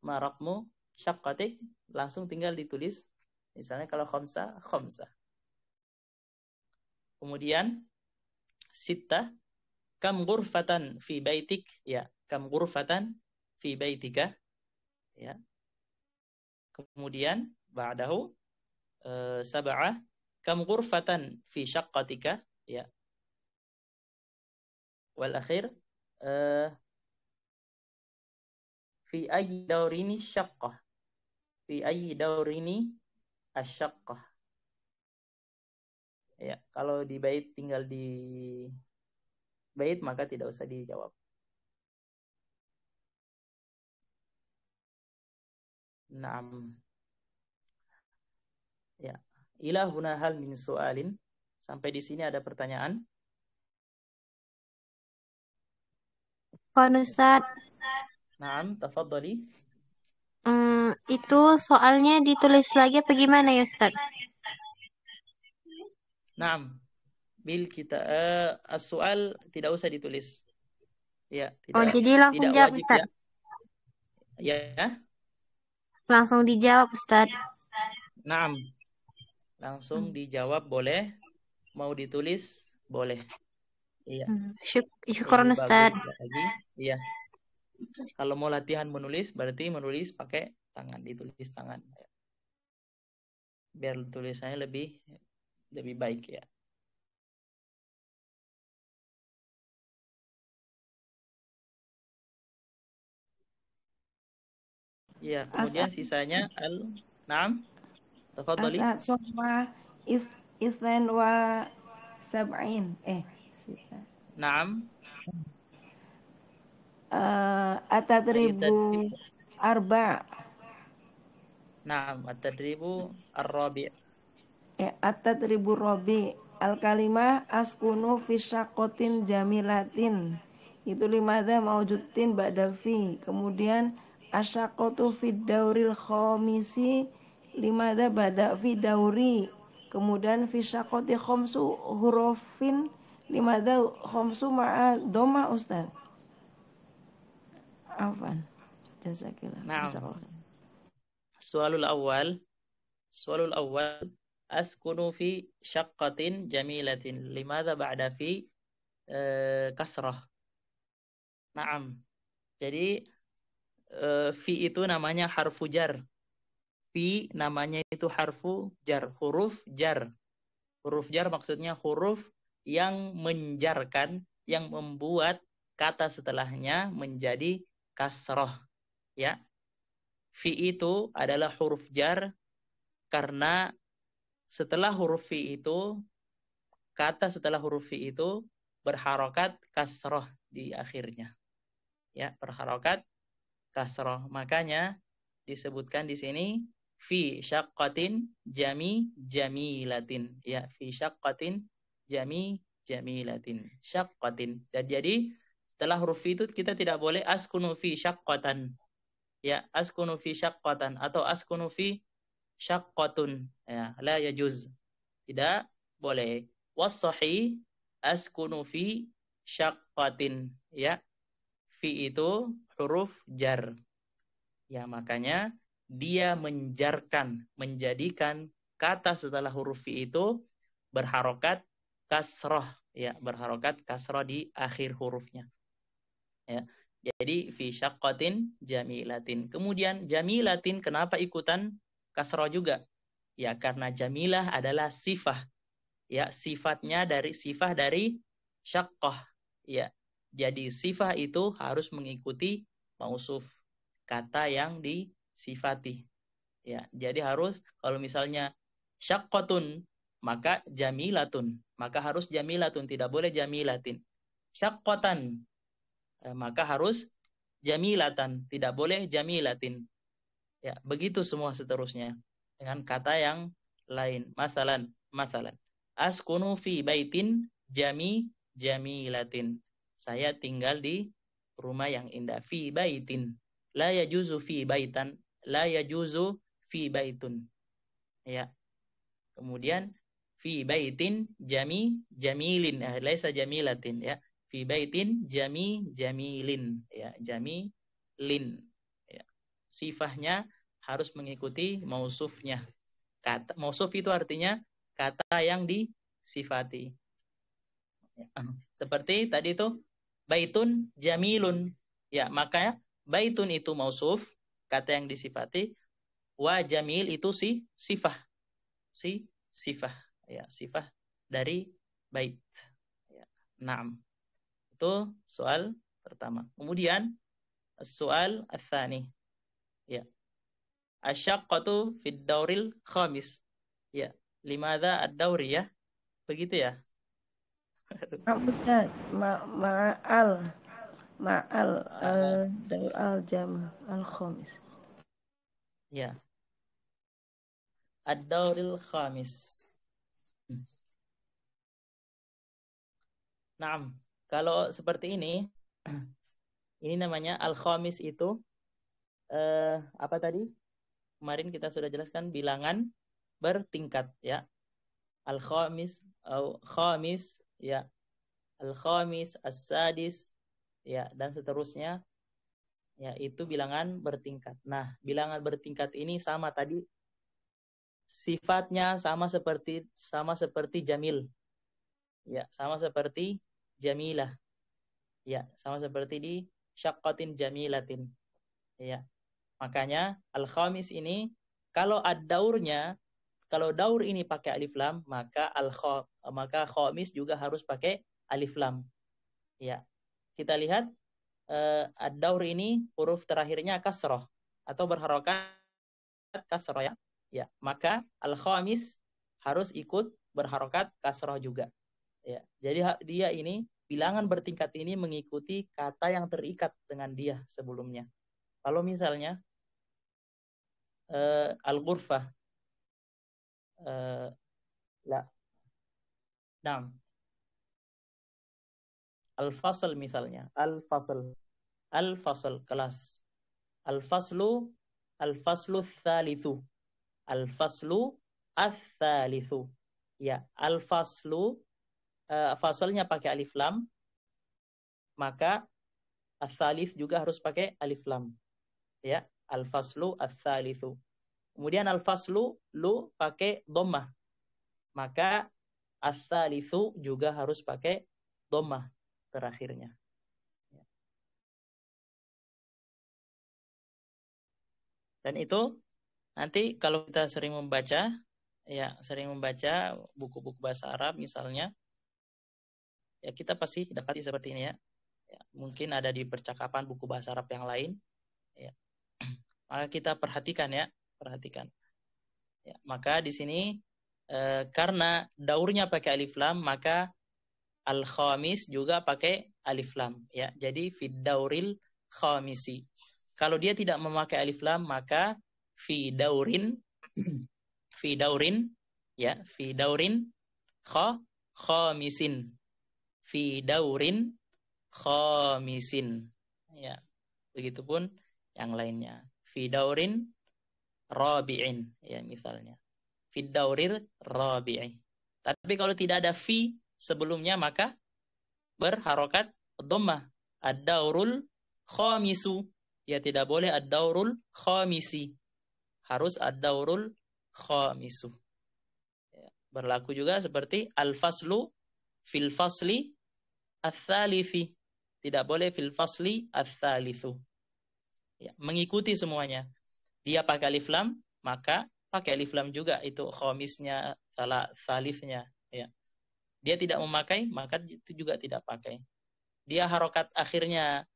Ma raqmu syaqqatik, langsung tinggal ditulis. Misalnya kalau khamsa, khamsa. Kemudian 6, kam ghurfatan fi baitik, ya. Kam ghurfatan fi baitika, ya. Kemudian ba'dahu 7, kam ghurfatan fi syaqqatika, ya. Wal akhir fi ayyi daurini syaqqah. Fi ayyi daurini asyaqqah. Ya, kalau di bait, tinggal di bait, maka tidak usah dijawab. Naam. Ya. Ila huna hal min su'alin. Sampai di sini ada pertanyaan? Pak Ustadz, Naam, tafadhali. itu soalnya ditulis lagi apa gimana ya Ustadz? Naam. Bil kita as-su'al tidak usah ditulis. Ya, Oh, tidak jadi langsung tidak jawab wajib, Ustadz. ya. Ya. Langsung dijawab Ustadz. Naam. Langsung dijawab boleh, mau ditulis boleh. Iya. Syukuran Lebih Ustadz. bagus lagi. Iya. Kalau mau latihan menulis, berarti menulis pakai tangan, ditulis tangan. Biar tulisannya lebih baik, ya. Iya, kemudian sisanya Naam. Tafadhali. Sofwa isnan wa sab'in. Naam. At-tadribu arba'. Naam, at-tadribu ar-rabi'. At-tadribu rabi'. Al-kalimah askunu fi syaqqatin jamilatin. Itu limadha mawjudin ba'da fi. Kemudian asyaqqatu fi dauril khamisi limadha ba'da fi dauri. Kemudian fi syaqqati khamsu hurufin limadha khamsu ma'a dhamma Ustaz. Afan. Jazakillah. Naam. Soalul awal askunu fi syaqqatin jamilatin limadha ba'da fi kasrah. Naam. Jadi fi itu namanya harfu jar. Fi namanya itu harfu jar, huruf jar. Huruf jar maksudnya huruf yang menjarkan, yang membuat kata setelahnya menjadi kasrah, ya. Fi itu adalah huruf jar karena setelah huruf fi itu, kata setelah huruf fi itu berharokat kasrah di akhirnya, ya, berharokat kasrah. Makanya disebutkan di sini fi syaqqatin jamilatin, ya, fi syaqqatin jamilatin, syaqqatin. Dan jadi setelah huruf fi itu kita tidak boleh askunu fi syaqqatan, ya, askunu fi syaqqatan atau askunu fi syaqqatun, ya, la yajuz, tidak boleh. Was-sahih askunu fi syaqqatin, ya. Fi itu huruf jar, ya, makanya dia menjadikan kata setelah huruf fi itu berharokat kasrah, ya, berharokat kasrah di akhir hurufnya, ya. Jadi fi syaqqatin jamilatin. Kemudian jamilatin kenapa ikutan kasrah juga? Ya, karena jamilah adalah sifah. Ya, sifah dari syaqqah. Ya. Jadi sifah itu harus mengikuti mausuf, kata yang disifati. Ya, jadi harus kalau misalnya syaqqatun maka jamilatun, maka harus jamilatun, tidak boleh jamilatin. Syaqqatan maka harus jamilatan, tidak boleh jamilatin. Ya, begitu semua seterusnya dengan kata yang lain. Masalan, askunu fi baitin jamilatin. Saya tinggal di rumah yang indah. Fi baitin. La yajuzu fi baitan. La yajuzu fi baitun. Ya. Kemudian fi baitin jamilin. Laisa jamilatin ya. Fi baitin jamilin ya. Jamilin. Ya. Sifahnya harus mengikuti mausufnya. Kata mausuf itu artinya kata yang disifati. Ya. Seperti tadi itu baitun jamilun. Ya, maka baitun itu mausuf, kata yang disifati. Wa jamil itu sifah. Sifah. Ya, sifah dari bait. Ya. Naam. Itu soal pertama. Kemudian soal ats-tsani. Ya. Asyaqqatu fid dauril khamis. Ya. Limadza ad-dauri ya? Begitu ya? Ustaz, ma'al daur al-jam al-khamis. Ya. Ad-dauril khamis. Naam. Kalau seperti ini namanya al-khamis itu apa tadi? Kemarin kita sudah jelaskan bilangan bertingkat ya. Al-khamis atau khamis ya. Al-khamis, as-sadis ya, dan seterusnya. Ya, itu bilangan bertingkat. Nah, bilangan bertingkat ini sama tadi sifatnya sama seperti jamil. Ya, sama seperti jamilah. Ya, sama seperti di syaqqatin jamilatin. Ya. Makanya al-khamis ini kalau ad-daurnya, kalau daur ini pakai alif lam, maka khamis juga harus pakai alif lam. Ya. Kita lihat ad-daur ini huruf terakhirnya kasrah atau berharokat kasrah ya. Ya, maka al-khamis harus ikut berharokat kasrah juga. Ya. Jadi dia ini bilangan bertingkat ini mengikuti kata yang terikat dengan dia sebelumnya. Kalau misalnya al-ghurfah la. Naam. Al-fasl misalnya, al-fasl kelas. Al-faslu tsalitsu. Al-faslu ats-tsalitsu. Ya, al-faslu fasalnya pakai alif lam, maka ats-tsalits juga harus pakai alif lam. Ya, al-faslu ats-tsalitsu. Kemudian al-faslu lu pakai dhammah. Maka ats-tsalitsu juga harus pakai dhammah terakhirnya. Dan itu nanti kalau kita sering membaca buku-buku bahasa Arab misalnya, ya kita pasti dapati seperti ini ya. Mungkin ada di percakapan buku bahasa Arab yang lain. Ya. Maka kita perhatikan. Ya, maka di sini karena daurnya pakai alif lam, maka al-khamis juga pakai alif lam. Ya, jadi fid dauril khamisi. Kalau dia tidak memakai alif lam, maka fi daurin khamisin. Fi daurin khamisin. Ya. Begitupun yang lainnya. Fi daurin rabi'in ya misalnya. Fi dauril rabi'i. Tapi kalau tidak ada fi sebelumnya maka berharokat dhammah. Ad-daurul khamisu. Ya, tidak boleh ad-daurul khamisi. Harus ad-daurul khamisu. Ya, berlaku juga seperti al-faslu fil fasli ats-tsalifi. Tidak boleh fil fasli ats-tsalitsu. Ya, mengikuti semuanya. Dia pakai alif lam, maka pakai alif lam juga itu khomisnya, salifnya ya. Dia tidak memakai, maka itu juga tidak pakai. Dia harokat akhirnya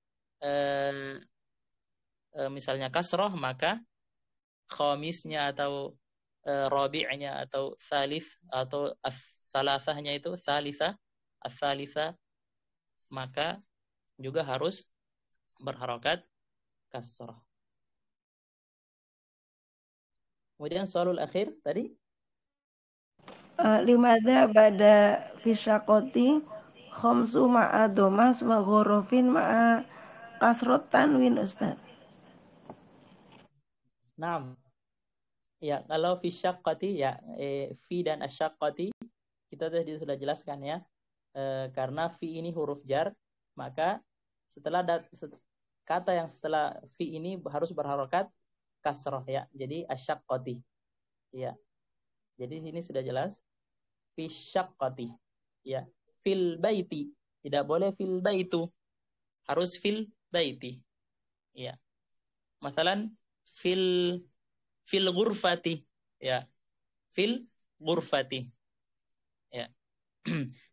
misalnya kasroh, maka khomisnya atau rabi'nya atau salif atau as-salasahnya itu as-salisa, maka juga harus berharokat kasrah. Kemudian soalul akhir tadi Limada bada fisyakoti khomsu ma'a domas wa ghorofin ma'a kasrot tanwin Ustaz. Naam. Ya, kalau fi syaqqati ya fi dan asyaqqati kita tadi sudah jelaskan ya. Karena fi ini huruf jar, maka setelah kata yang setelah fi ini harus berharokat kasrah ya. Jadi asyaqqati. Ya. Jadi sini sudah jelas fi syaqqati. Ya. Fil baiti. Tidak boleh fil baitu. Harus fil baiti. Ya. Masalan fil ghurfati ya, fil ghurfati ya.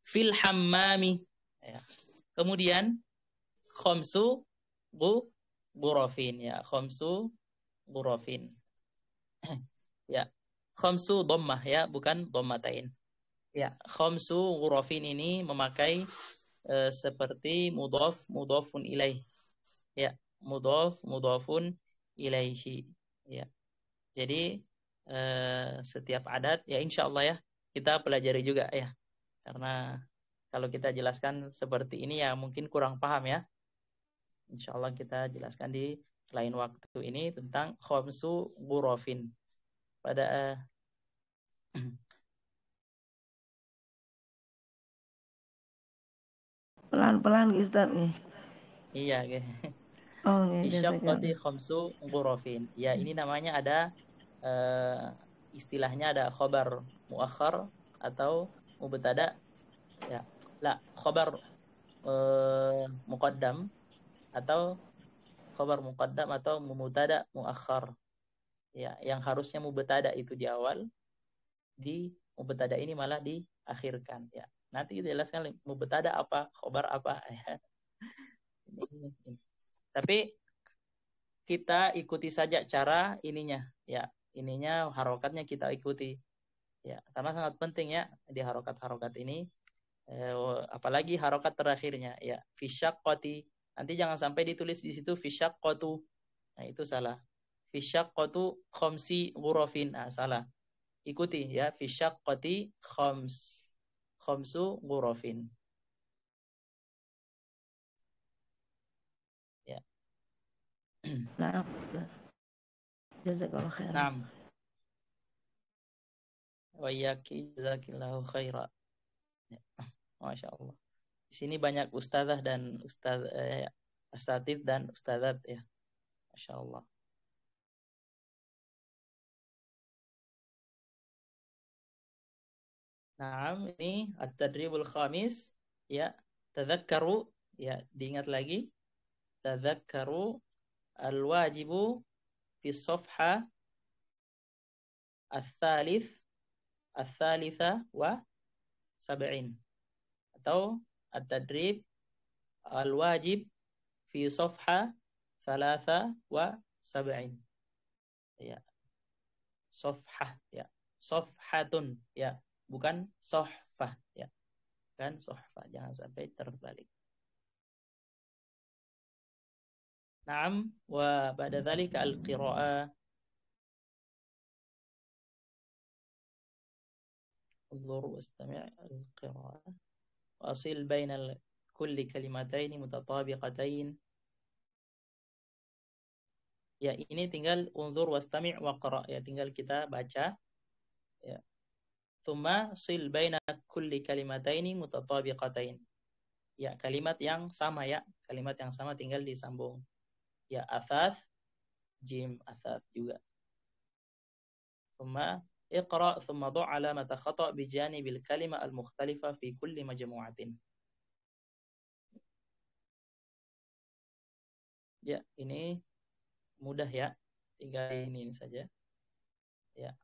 Fil hammami ya. Kemudian khamsu ghurafin ya, khamsu ghurafin ya. Khamsu dhammah ya, bukan dhammatain ya. Khamsu ghurafin ini memakai seperti mudhafun ilaih ya, mudhafun ilaihi ya. Jadi setiap adat ya insya Allah ya kita pelajari juga ya. Karena kalau kita jelaskan seperti ini ya mungkin kurang paham ya. Insya Allah kita jelaskan di lain waktu ini tentang khamsu ghurafin. Pada Pelan-pelan Ustaz nih. iya Oh, ya, Isyaqqati khamsu ghurafin. Ya ini namanya ada istilahnya ada khobar muakhar atau mubtada ya. La, khobar muqaddam atau khobar muqaddam atau mubtada muakhar. Ya, yang harusnya mubtada itu di awal, di mubtada ini malah diakhirkan ya. Nanti kita jelaskan mubtada apa, khobar apa ya. Tapi kita ikuti saja cara ininya ya. Ininya harokatnya kita ikuti. Ya, karena sangat penting ya di harokat-harokat ini. Apalagi harokat terakhirnya ya, fi syaqqati. Nanti jangan sampai ditulis di situ fi syaqqatu. Nah, itu salah. Fi syaqqatu khamsi ghurafin. Nah, salah. Ikuti ya, fi syaqqati khamsu ghurafin. Ya. Nah, Ustaz. Jazakallah khairan. Naam. Wa iyyaki jazakillahu khairan. Ya. Masya Allah. Di sini banyak ustazah dan asatidz dan ustazat ya. Masya Allah. Nah, ini at-tadribul khamis ya. Tadzakkaru ya, diingat lagi. Tadzakkaru al-wajibu fi safha al-thalitha wa sab'in. Atau at-tadrib al-wajib fi safha thalatha wa sab'in. Ya. Safhah ya. Safhatun ya, bukan sohfah ya. Kan sohfah, jangan sampai terbalik. Naam, wa ba'da dzalika al-qira'ah. انظر واستمع القراءة وأصل بين كل كلمتين متطابقتين. Ya, ini tinggal unzur wastami' wa qra' ya, tinggal kita baca ya. Tsumma sil baina kulli kalimataini mutatabiqatain. Ya, kalimat yang sama ya, kalimat yang sama tinggal disambung. Ya, athas, jim athas juga. Tsumma اقرأ ثم ضع علامة خطأ بجانب الكلمة المختلفة في كل مجموعة. Ya, ini mudah ya. Tinggal ini saja. Ya.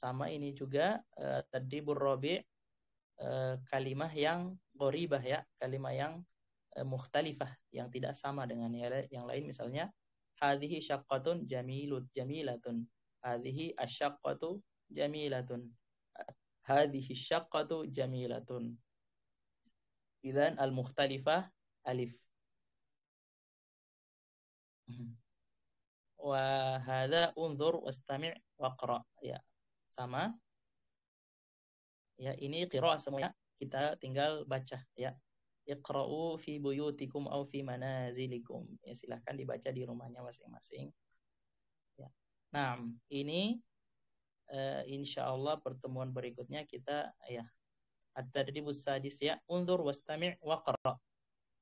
Sama ini juga tadribur rabi' kalimah yang gharibah ya, kalimah yang mukhtalifah, yang tidak sama dengan yang lain. Misalnya hadhihi syaqqatun jamilatun, hadhihi asyaqqatu jamilatun, hadhihi syaqqatu jamilatun. Idzan al-mukhtalifah alif. Wa hadza unzur wastami' waqra, ya sama ya, ini qiraah semuanya, kita tinggal baca ya. Iqra'u fi buyutikum aw fi manazilikum, ya silahkan dibaca di rumahnya masing-masing ya. Nah ini insyaallah pertemuan berikutnya kita ya at-tadribus sadis ya, unzur wastami' waqra,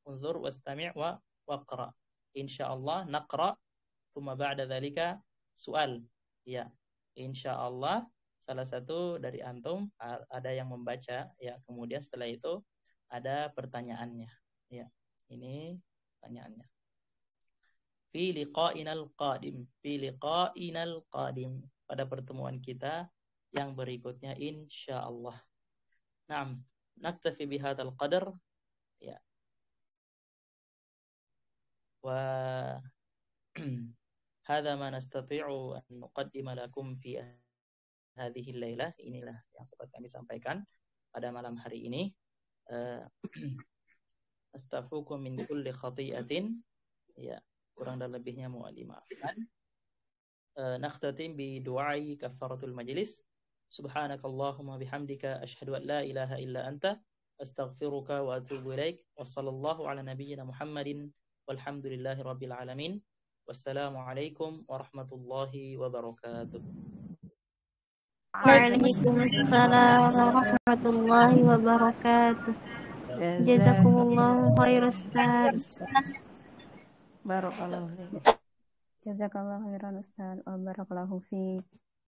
unzur wastami' waqra. Insyaallah naqra thumma ba'da dzalika soal ya. Insyaallah salah satu dari antum ada yang membaca ya, kemudian setelah itu ada pertanyaannya ya. Ini pertanyaannya. Fi liqa'inal qadim, fi liqa'inal qadim, pada pertemuan kita yang berikutnya insyaallah. Naam, naktafi bihadzal qadar ya. Wa hadza ma nastati'u an nuqaddima lakum fi hadhihi lailah. Inilah yang sempat kami sampaikan pada malam hari ini. Astaghfirukum min kulli khati'atin ya, kurang dan lebihnya mohon dimaafkan. Nakhtatim bi du'ai kafaratul majlis. Subhanakallahumma bihamdika asyhadu an la ilaha illa anta astaghfiruka wa atubu ilaik. Wassallallahu ala nabiyyina Muhammadin walhamdulillahi rabbil alamin. Wassalamualaikum warahmatullahi wabarakatuh. Waalaikumsalam warahmatullahi wabarakatuh. Jazakumullahu khairan Ustaz. Barakallahu fiik. Jazakallahu khairan Ustaz. Wa barakallahu fiik.